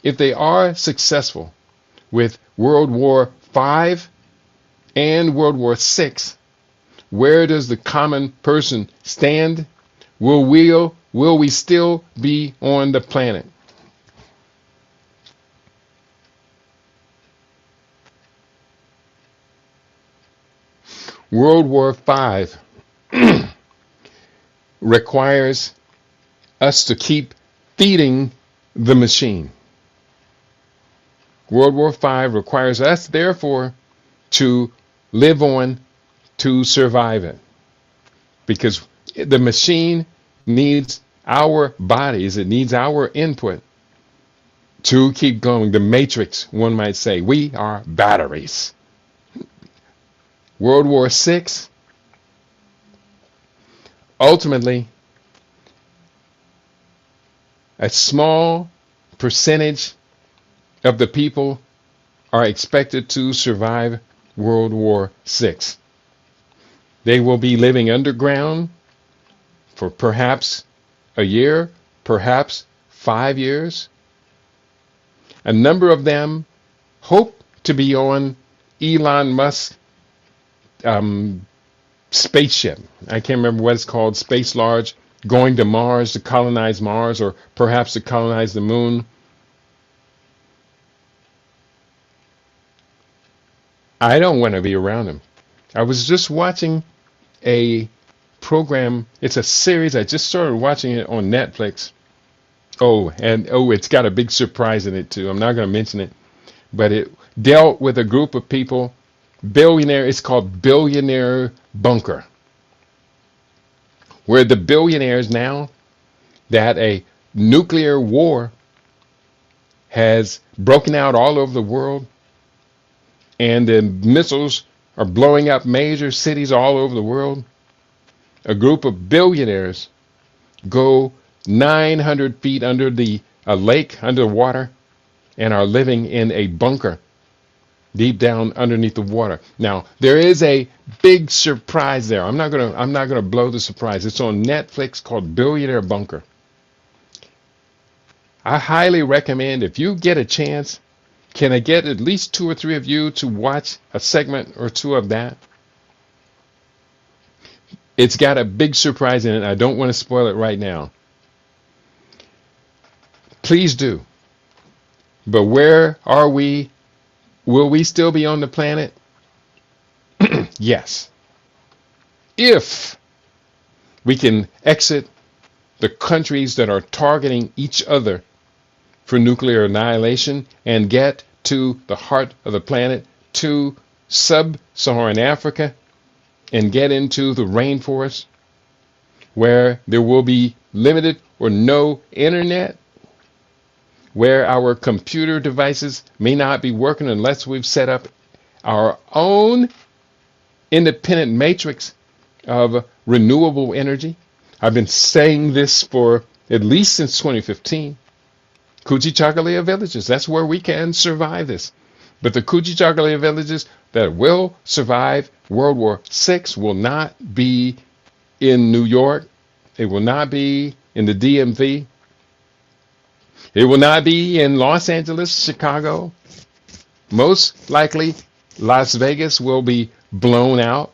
If they are successful with World War V and World War VI, where does the common person stand? Will we still be on the planet? World War V requires us to keep feeding the machine. World War V requires us, therefore, to live on to survive it. Because the machine needs our bodies, it needs our input to keep going. The matrix, one might say. We are batteries. World War VI, ultimately, a small percentage of the people are expected to survive World War VI. They will be living underground for perhaps a year, perhaps 5 years. A number of them hope to be on Elon Musk's spaceship. I can't remember what it's called, Space Large, going to Mars to colonize Mars, or perhaps to colonize the moon. I don't want to be around him. I was just watching a program. It's a series. I just started watching it on Netflix. It's got a big surprise in it too. I'm not going to mention it, but it dealt with a group of people, billionaire. It's called Billionaire Bunker, where the billionaires, now that a nuclear war has broken out all over the world and the missiles are blowing up major cities all over the world, a group of billionaires go 900 feet under a lake, under the water, and are living in a bunker deep down underneath the water. Now, there is a big surprise there. I'm not gonna blow the surprise. It's on Netflix, called Billionaire Bunker. I highly recommend, if you get a chance, can I get at least 2 or 3 of you to watch a segment or 2 of that? It's got a big surprise in it. I don't want to spoil it right now. Please do. But where are we? Will we still be on the planet? Yes. If we can exit the countries that are targeting each other for nuclear annihilation and get to the heart of the planet, to sub-Saharan Africa, and get into the rainforest where there will be limited or no internet, where our computer devices may not be working unless we've set up our own independent matrix of renewable energy. I've been saying this for at least since 2015. Kujichagulia villages, that's where we can survive this. But the Kujichagulia villages that will survive World War VI will not be in New York. It will not be in the DMV. It will not be in Los Angeles, Chicago. Most likely, Las Vegas will be blown out.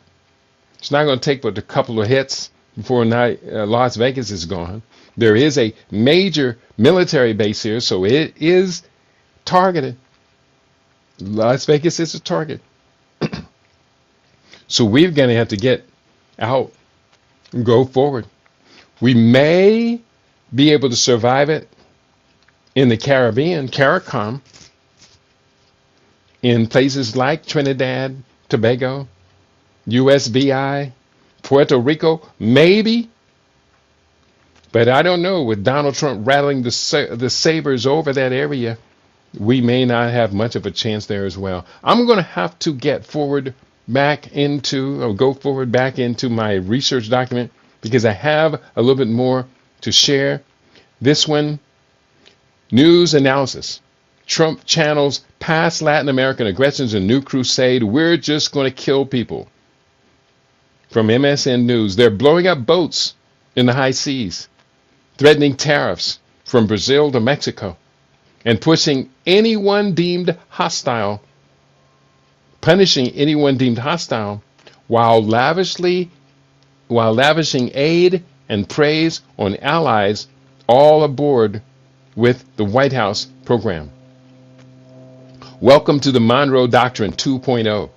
It's not going to take but a couple of hits before Las Vegas is gone. There is a major military base here, so it is targeted. Las Vegas is a target. So we're going to have to get out and go forward. We may be able to survive it in the Caribbean, CARICOM, in places like Trinidad, Tobago, USVI, Puerto Rico, maybe. But I don't know, with Donald Trump rattling the sabers over that area, we may not have much of a chance there as well. I'm going to have to go forward back into my research document, because I have a little bit more to share. This one, news analysis. Trump channels past Latin American aggressions in new crusade. We're just going to kill people. From MSN News. They're blowing up boats in the high seas, threatening tariffs from Brazil to Mexico, and pushing anyone deemed hostile, punishing anyone deemed hostile, while lavishing aid and praise on allies, all aboard with the White House program. Welcome to the Monroe Doctrine 2.0.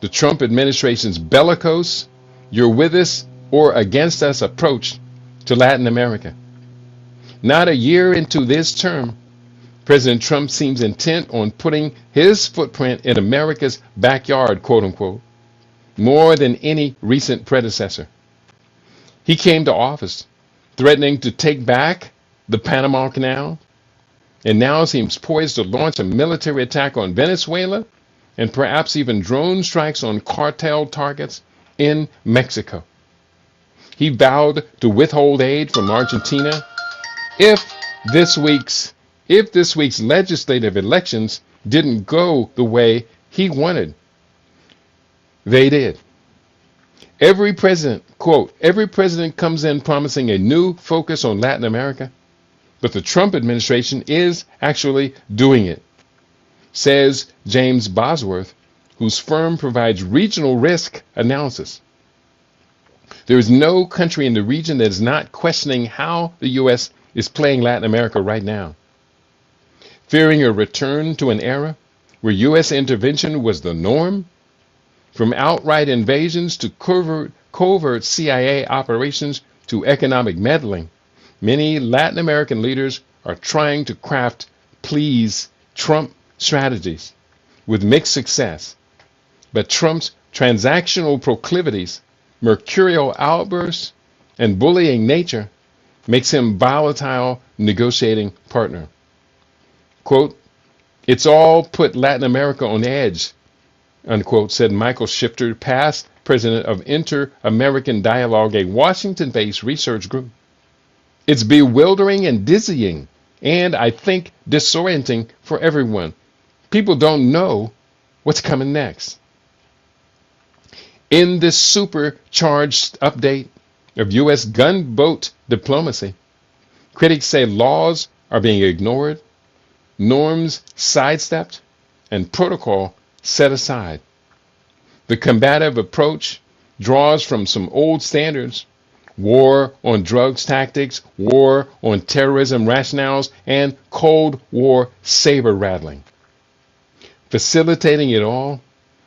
The Trump administration's bellicose, you're with us or against us approach to Latin America. Not a year into this term, President Trump seems intent on putting his footprint in America's backyard, quote unquote, more than any recent predecessor. He came to office threatening to take back the Panama Canal, and now seems poised to launch a military attack on Venezuela and perhaps even drone strikes on cartel targets in Mexico. He vowed to withhold aid from Argentina if this week's legislative elections didn't go the way he wanted. They did. Every president, quote, every president comes in promising a new focus on Latin America, but the Trump administration is actually doing it, says James Bosworth, whose firm provides regional risk analysis. There is no country in the region that is not questioning how the U.S. is playing Latin America right now. Fearing a return to an era where U.S. intervention was the norm, from outright invasions to covert CIA operations to economic meddling, many Latin American leaders are trying to craft please Trump strategies with mixed success. But Trump's transactional proclivities, mercurial outbursts, and bullying nature makes him volatile negotiating partner. Quote, it's all put Latin America on edge, unquote, said Michael Shifter, past president of Inter-American Dialogue, a Washington-based research group. It's bewildering and dizzying, and I think disorienting for everyone. People don't know what's coming next. In this supercharged update of U.S. gunboat diplomacy, critics say laws are being ignored, norms sidestepped, and protocol set aside. The combative approach draws from some old standards: war on drugs tactics, war on terrorism rationales, and Cold War saber rattling. Facilitating it all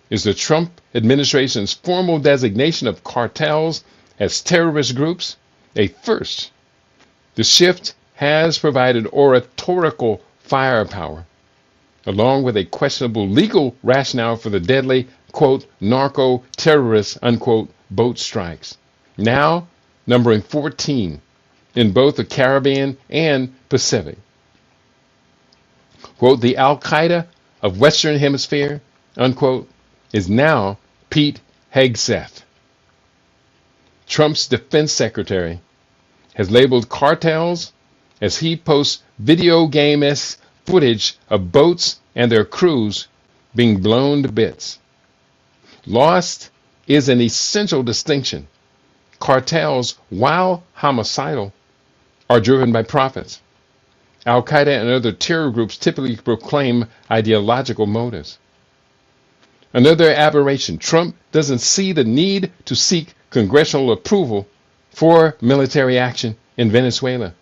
is the Trump administration's formal designation of cartels as terrorist groups, a first. The shift has provided oratorical firepower, along with a questionable legal rationale for the deadly, quote, narco-terrorist, unquote, boat strikes, now numbering 14 in both the Caribbean and Pacific. Quote, the Al-Qaeda of Western Hemisphere, unquote, is now Pete Hegseth. Trump's defense secretary has labeled cartels as he posts video game-esque footage of boats and their crews being blown to bits. Lost is an essential distinction. Cartels, while homicidal, are driven by profits. Al-Qaeda and other terror groups typically proclaim ideological motives. Another aberration: Trump doesn't see the need to seek congressional approval for military action in Venezuela.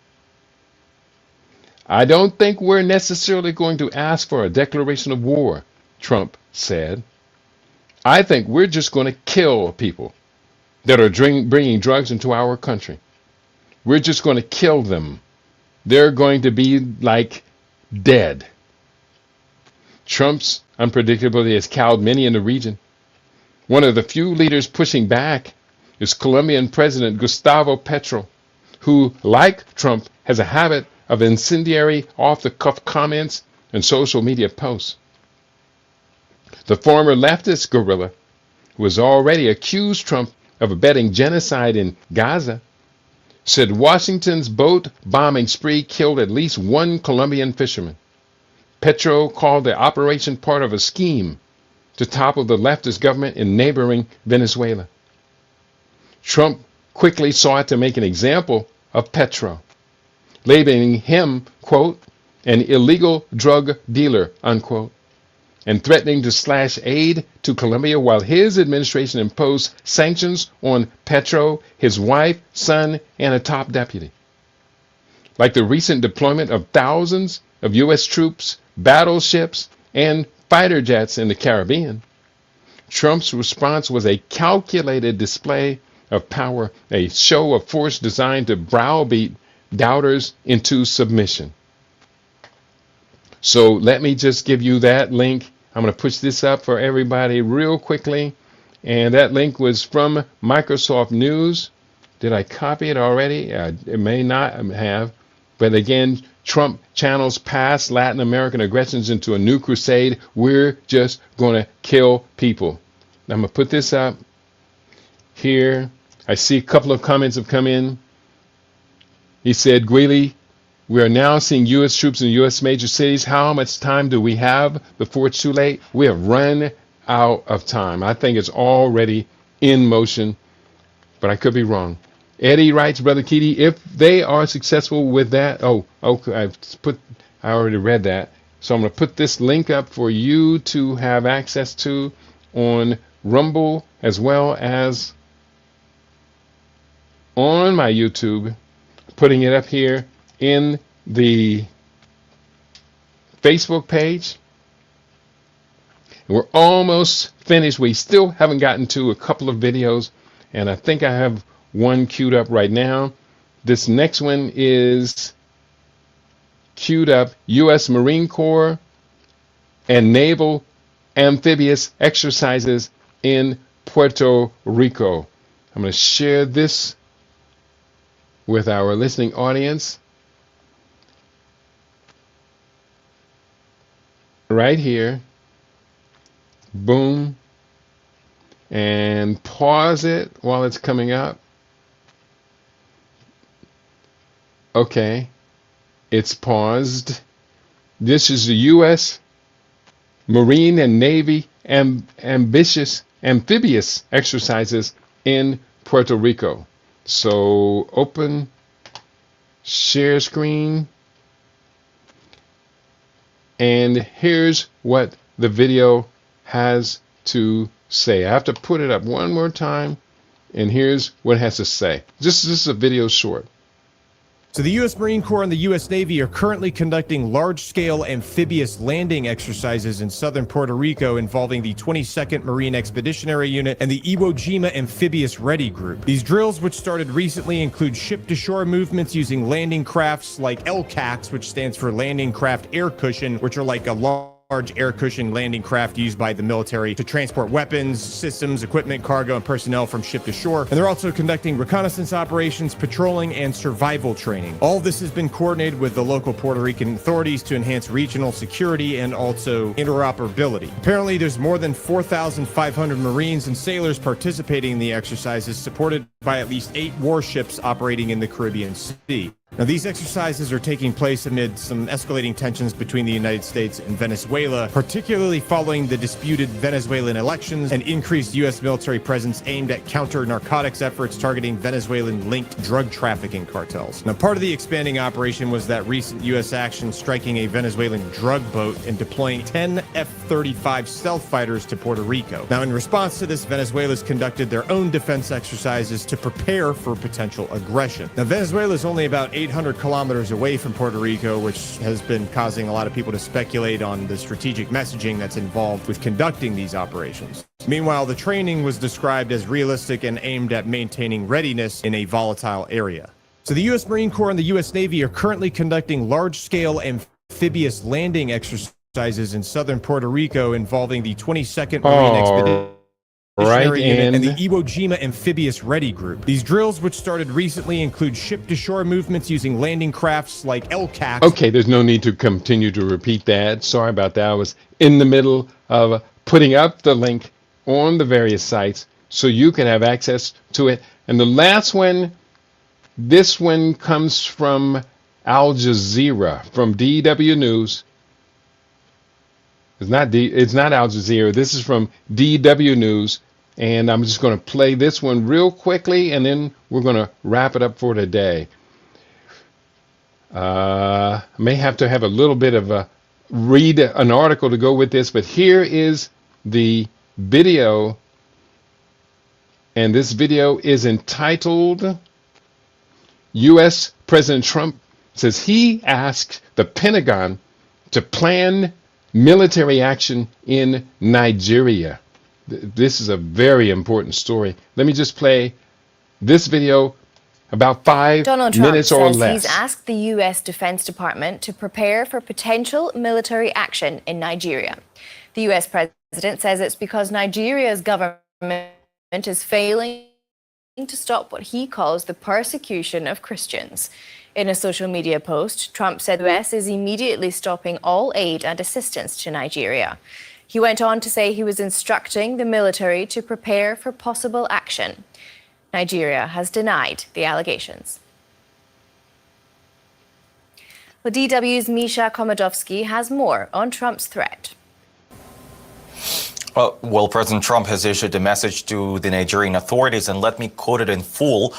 I don't think we're necessarily going to ask for a declaration of war, Trump said. I think we're just going to kill people that are bringing drugs into our country. We're just going to kill them. They're going to be like dead. Trump's unpredictability has cowed many in the region. One of the few leaders pushing back is Colombian President Gustavo Petro, who, like Trump, has a habit of incendiary, off-the-cuff comments and social media posts. The former leftist guerrilla, who has already accused Trump of abetting genocide in Gaza, said Washington's boat bombing spree killed at least one Colombian fisherman. Petro called the operation part of a scheme to topple the leftist government in neighboring Venezuela. Trump quickly sought to make an example of Petro, labeling him, quote, an illegal drug dealer, unquote, and threatening to slash aid to Colombia while his administration imposed sanctions on Petro, his wife, son, and a top deputy. Like the recent deployment of thousands of U.S. troops, battleships, and fighter jets in the Caribbean, Trump's response was a calculated display of power, a show of force designed to browbeat doubters into submission. So let me just give you that link. I'm going to push this up for everybody real quickly. And that link was from Microsoft News. Did I copy it already? It may not have. But again, Trump channels past Latin American aggressions into a new crusade. We're just going to kill people. I'm going to put this up here. I see a couple of comments have come in. He said, Greeley, we are now seeing U.S. troops in U.S. major cities. How much time do we have before it's too late? We have run out of time. I think it's already in motion, but I could be wrong. Eddie writes, Brother Keaty, if they are successful with that, I already read that. So I'm going to put this link up for you to have access to on Rumble as well as on my YouTube, putting it up here in the Facebook page. We're almost finished. We still haven't gotten to a couple of videos, and I think I have one queued up right now. This next one is queued up: U.S. Marine Corps and Naval Amphibious Exercises in Puerto Rico. I'm going to share this with our listening audience right here. Boom. And pause it while it's coming up. Okay, it's paused. This is the U.S. Marine and Navy amphibious exercises in Puerto Rico. So open, share screen, and here's what the video has to say. I have to put it up one more time, and here's what it has to say. This is a video short. So the U.S. Marine Corps and the U.S. Navy are currently conducting large-scale amphibious landing exercises in southern Puerto Rico involving the 22nd Marine Expeditionary Unit and the Iwo Jima Amphibious Ready Group. These drills, which started recently, include ship-to-shore movements using landing crafts like LCACs, which stands for Landing Craft Air Cushion, which are like a large air cushion landing craft used by the military to transport weapons, systems, equipment, cargo, and personnel from ship to shore. And they're also conducting reconnaissance operations, patrolling, and survival training. All of this has been coordinated with the local Puerto Rican authorities to enhance regional security and also interoperability. Apparently, there's more than 4,500 Marines and sailors participating in the exercises, supported by at least 8 warships operating in the Caribbean Sea. Now, these exercises are taking place amid some escalating tensions between the United States and Venezuela, particularly following the disputed Venezuelan elections and increased U.S. military presence aimed at counter-narcotics efforts targeting Venezuelan-linked drug trafficking cartels. Now, part of the expanding operation was that recent U.S. action striking a Venezuelan drug boat and deploying 10 F-35 stealth fighters to Puerto Rico. Now, in response to this, Venezuela's conducted their own defense exercises to prepare for potential aggression. Now, Venezuela is only about 800 kilometers away from Puerto Rico, which has been causing a lot of people to speculate on the strategic messaging that's involved with conducting these operations. Meanwhile, the training was described as realistic and aimed at maintaining readiness in a volatile area. So the U.S. Marine Corps and the U.S. Navy are currently conducting large-scale amphibious landing exercises in southern Puerto Rico involving the 22nd Marine Expeditionary Unit and the Iwo Jima Amphibious Ready Group. These drills, which started recently, include ship-to-shore movements using landing crafts like LCACs. Okay, there's no need to continue to repeat that. Sorry about that. I was in the middle of putting up the link on the various sites so you can have access to it. And the last one, this one comes from Al Jazeera, from DW News. It's not Al Jazeera. This is from DW News. And I'm just going to play this one real quickly, and then we're going to wrap it up for today. May have to have a little bit of a read an article to go with this, but here is the video. And this video is entitled, U.S. President Trump says he asked the Pentagon to plan military action in Nigeria. This is a very important story. Let me just play this video, about 5 minutes or less. Donald Trump says he's asked the U.S. Defense Department to prepare for potential military action in Nigeria. The U.S. president says it's because Nigeria's government is failing to stop what he calls the persecution of Christians. In a social media post, Trump said the US is immediately stopping all aid and assistance to Nigeria. He went on to say he was instructing the military to prepare for possible action. Nigeria has denied the allegations. Well, DW's Misha Komodowski has more on Trump's threat. Well, President Trump has issued a message to the Nigerian authorities, and let me quote it in full.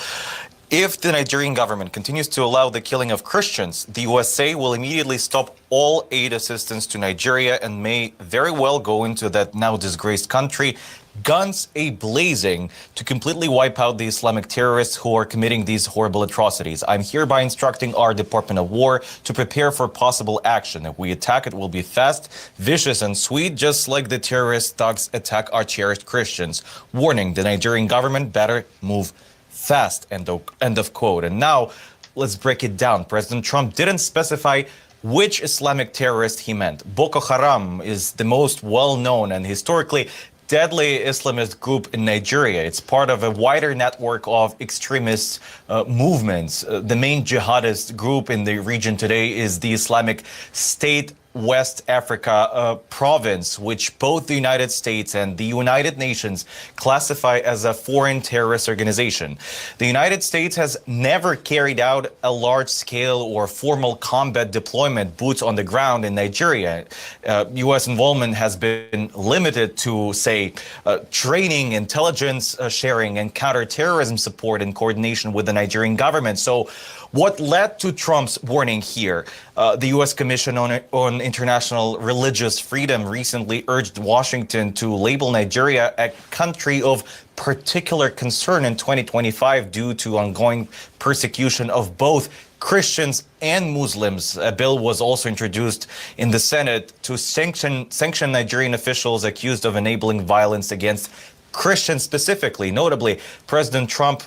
If the Nigerian government continues to allow the killing of Christians, the USA will immediately stop all aid assistance to Nigeria and may very well go into that now disgraced country, guns a-blazing, to completely wipe out the Islamic terrorists who are committing these horrible atrocities. I'm hereby instructing our Department of War to prepare for possible action. If we attack, it will be fast, vicious, and sweet, just like the terrorist thugs attack our cherished Christians. Warning, the Nigerian government better move fast, end of quote. And now, let's break it down. President Trump didn't specify which Islamic terrorist he meant. Boko Haram is the most well-known and historically deadly Islamist group in Nigeria. It's part of a wider network of extremist movements. The main jihadist group in the region today is the Islamic State West Africa province, which both the United States and the United Nations classify as a foreign terrorist organization. The United States has never carried out a large-scale or formal combat deployment, boots on the ground in Nigeria. U.S. involvement has been limited to, say, training, intelligence sharing, and counterterrorism support in coordination with the Nigerian government. So what led to Trump's warning here? The U.S. Commission on International Religious Freedom recently urged Washington to label Nigeria a country of particular concern in 2025 due to ongoing persecution of both Christians and Muslims. A bill was also introduced in the Senate to sanction Nigerian officials accused of enabling violence against Christians specifically. Notably, President Trump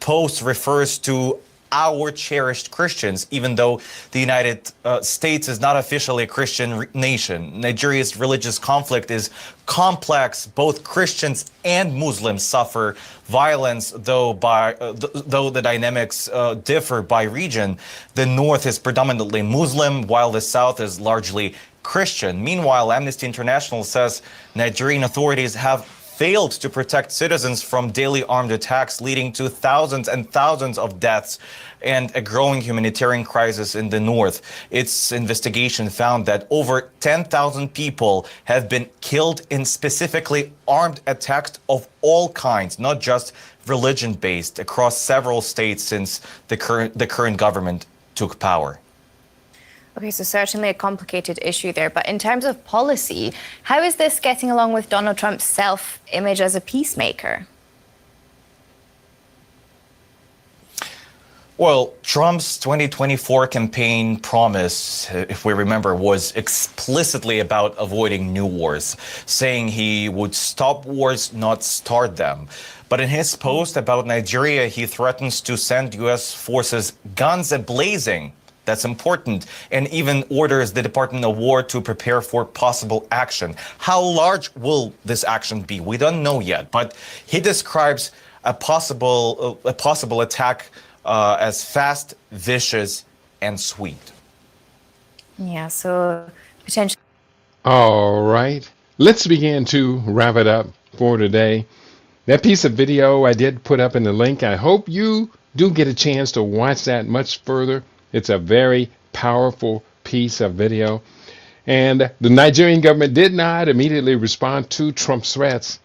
post refers to our cherished Christians, even though the United States is not officially a Christian nation. Nigeria's religious conflict is complex. Both Christians and Muslims suffer violence, though the dynamics differ by region. The north is predominantly Muslim, while the south is largely Christian. Meanwhile, Amnesty International says Nigerian authorities have failed to protect citizens from daily armed attacks, leading to thousands and thousands of deaths and a growing humanitarian crisis in the north. Its investigation found that over 10,000 people have been killed in specifically armed attacks of all kinds, not just religion-based, across several states since the current government took power. Okay, so certainly a complicated issue there. But in terms of policy, how is this getting along with Donald Trump's self-image as a peacemaker? Well, Trump's 2024 campaign promise, if we remember, was explicitly about avoiding new wars, saying he would stop wars, not start them. But in his post about Nigeria, he threatens to send U.S. forces guns a-blazing. That's important, and even orders the Department of War to prepare for possible action. How large will this action be? We don't know yet, but he describes a possible attack as fast, vicious, and sweet. Yeah, so potentially. All right. Let's begin to wrap it up for today. That piece of video I did put up in the link, I hope you do get a chance to watch that much further. It's a very powerful piece of video. And the Nigerian government did not immediately respond to Trump's threats.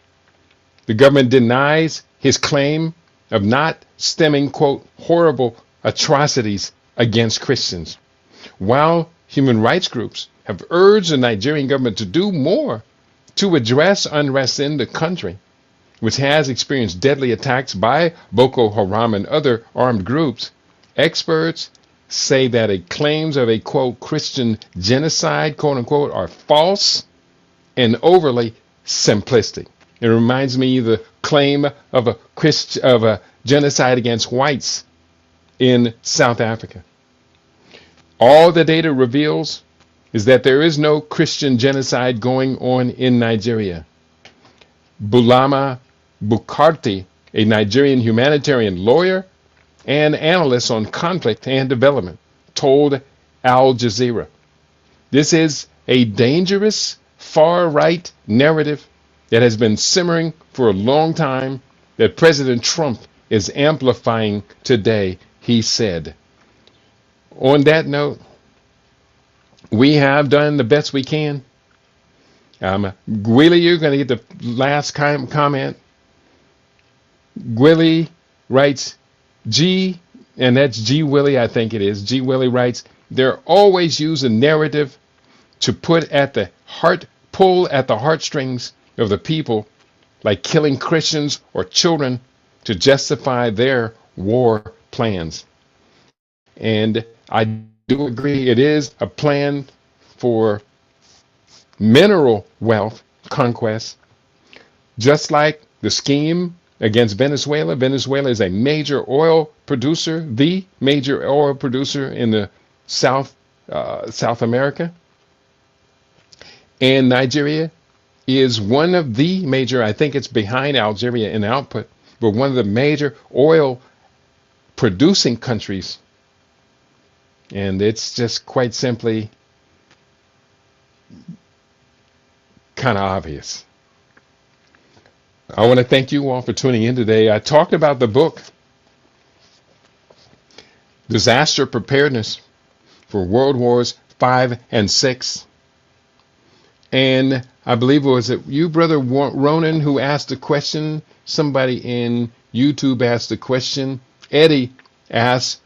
The government denies his claim of not stemming, quote, horrible atrocities against Christians, while human rights groups have urged the Nigerian government to do more to address unrest in the country, which has experienced deadly attacks by Boko Haram and other armed groups. Experts say that claims of a, quote, Christian genocide, quote unquote, are false and overly simplistic. It reminds me of the claim of a genocide against whites in South Africa. All the data reveals is that there is no Christian genocide going on in Nigeria. Bulama Bukarti, a Nigerian humanitarian lawyer and analyst on conflict and development, told Al Jazeera. This is a dangerous far-right narrative that has been simmering for a long time that President Trump is amplifying today, he said. On that note, we have done the best we can. Gwilly, you're going to get the last comment. Gwilly writes, and that's G. Willie, I think it is. G. Willie writes, they're always use a narrative to pull at the heartstrings of the people, like killing Christians or children to justify their war plans. And I do agree it is a plan for mineral wealth conquest, just like the scheme against Venezuela. Venezuela is a major oil producer, the major oil producer in the South America. And Nigeria is one of the major, I think it's behind Algeria in output, but one of the major oil producing countries. And it's just quite simply kind of obvious. I want to thank you all for tuning in today. I talked about the book, Disaster Preparedness for World Wars 5 and 6. And I believe it was you, Brother Ronan, who asked the question. Somebody in YouTube asked the question. Eddie asked,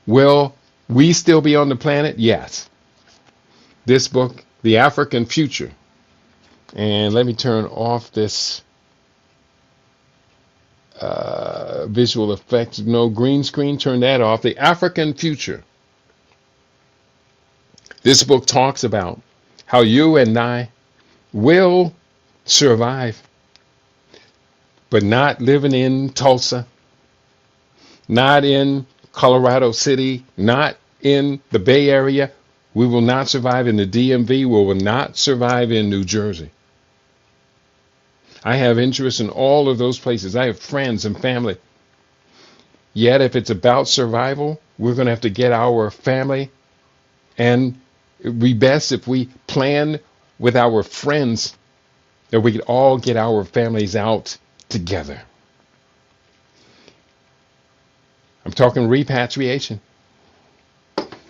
will we still be on the planet? Yes. This book, The African Future. And let me turn off this visual effects. No green screen. Turn that off. The African Future. This book talks about how you and I will survive, but not living in Tulsa, not in Colorado City, not in the Bay Area. We will not survive in the DMV. We will not survive in New Jersey. I have interest in all of those places. I have friends and family. Yet if it's about survival, we're going to have to get our family, and it would be best if we plan with our friends that we could all get our families out together. I'm talking repatriation.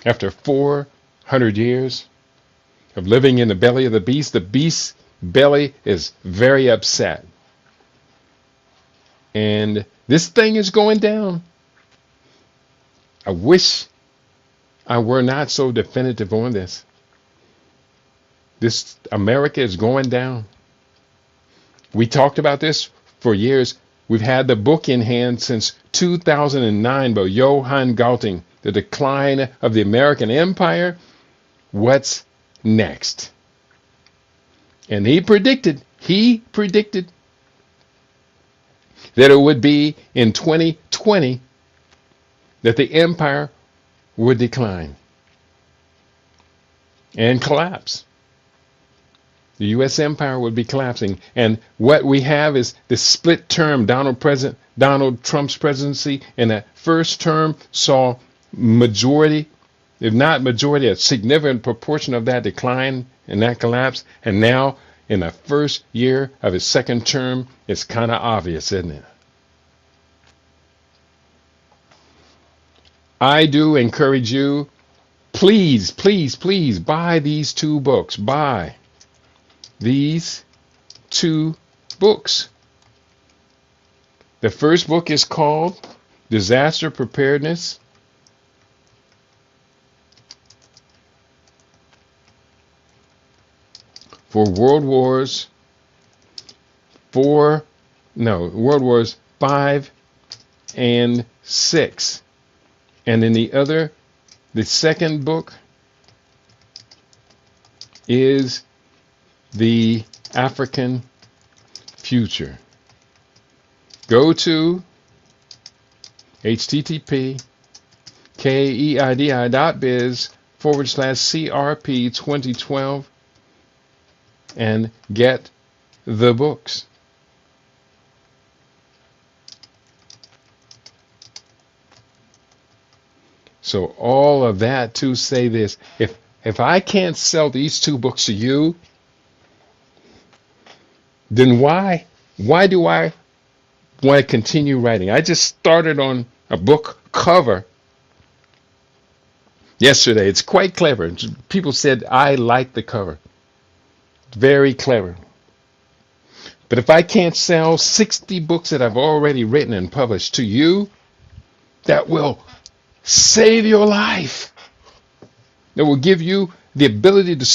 After 400 years of living in the belly of the beast's belly is very upset. And this thing is going down. I wish I were not so definitive on this. This America is going down. We talked about this for years. We've had the book in hand since 2009 by Johann Galtung, The Decline of the American Empire. What's next? And he predicted that it would be in 2020 that the empire would decline and collapse. The U.S. empire would be collapsing. And what we have is this split term. Donald Trump's presidency in that first term saw majority, if not majority, a significant proportion of that decline and that collapse. And now in the first year of his second term, it's kind of obvious, isn't it? I do encourage you, please, please, please buy these two books. Buy these two books. The first book is called Disaster Preparedness for World Wars 5 and 6. And in the second book is The African Future. Go to http://keidi.biz/CRP 2012 and get the books. So all of that to say this, if I can't sell these 2 books to you, then why do I want to continue writing? I just started on a book cover yesterday. It's quite clever. People said I like the cover. Very clever. But if I can't sell 60 books that I've already written and published to you, that will save your life. That will give you the ability to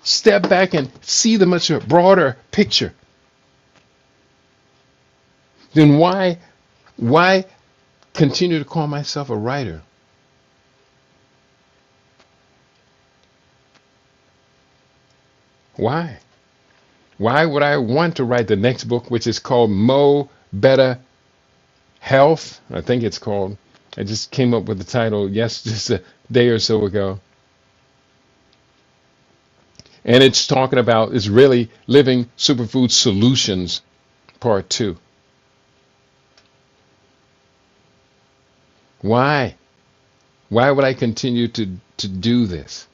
step back and see the much broader picture. Then why continue to call myself a writer? Why? Why would I want to write the next book, which is called Mo Better Health? I think it's called. I just came up with the title just a day or so ago. And it's talking about, it's really Living Superfood Solutions, Part 2. Why? Why would I continue to do this?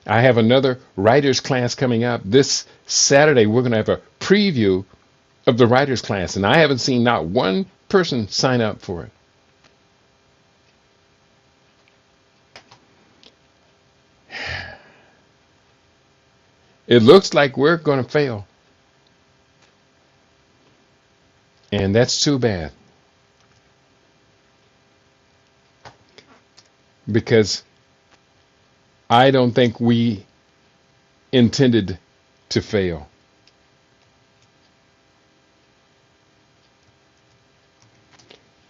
I have another writer's class coming up. This Saturday, we're going to have a preview of the writer's class, and I haven't seen not one person sign up for it. It looks like we're going to fail. And that's too bad. Because I don't think we intended to fail.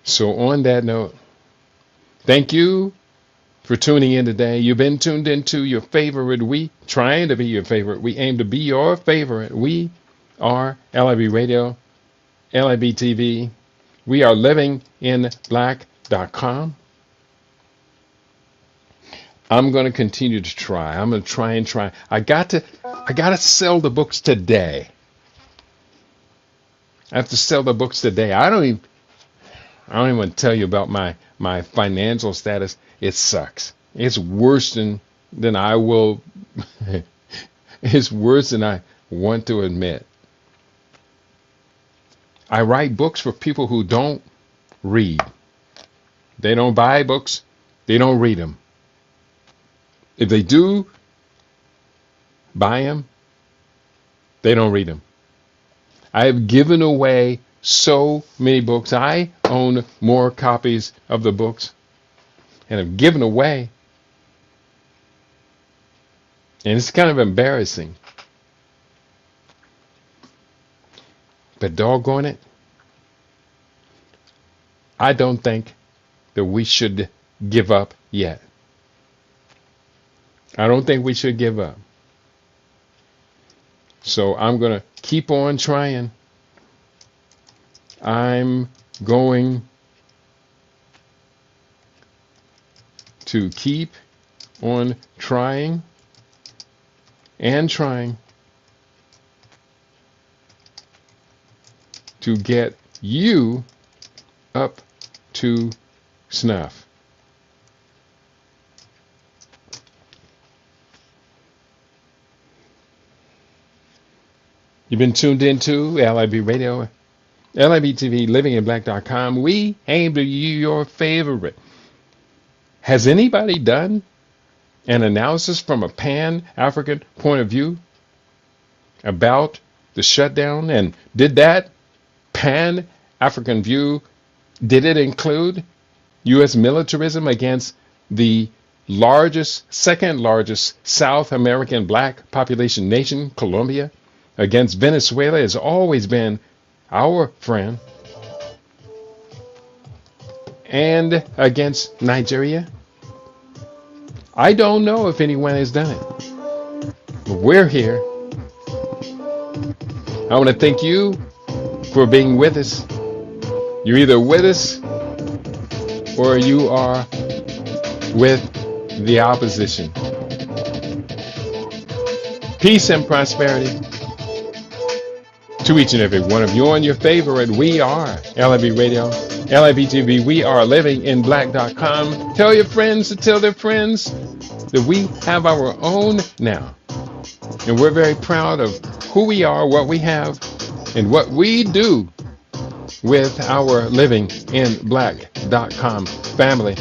So on that note, thank you for tuning in today. You've been tuned into your favorite we, trying to be your favorite. We aim to be your favorite. We are LIB Radio, LIB TV. We are livinginblack.com. I'm going to continue to try. I'm going to try and try. I got to sell the books today. I have to sell the books today. I don't even want to tell you about my financial status. It sucks. It's worse than I will. It's worse than I want to admit. I write books for people who don't read. They don't buy books. They don't read them. If they do buy them, they don't read them. I have given away so many books. I own more copies of the books and have given away. And it's kind of embarrassing. But doggone it, I don't think that we should give up yet. I don't think we should give up. So I'm going to keep on trying. I'm going to keep on trying and trying to get you up to snuff. You've been tuned into LIB Radio, LIB TV, livinginblack.com. We aim to be your favorite. Has anybody done an analysis from a Pan-African point of view about the shutdown? And did that Pan-African view, did it include U.S. militarism against the second largest South American black population nation, Colombia? Against Venezuela has always been our friend. And against Nigeria? I don't know if anyone has done it. But we're here. I want to thank you for being with us. You're either with us or you are with the opposition. Peace and prosperity. to each and every one of you on your favorite We Are LIB Radio, LIB TV, We Are Living in Black.com. Tell your friends to tell their friends that we have our own now. And we're very proud of who we are, what we have, and what we do with our Living in Black.com family.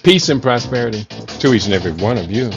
Peace and prosperity to each and every one of you.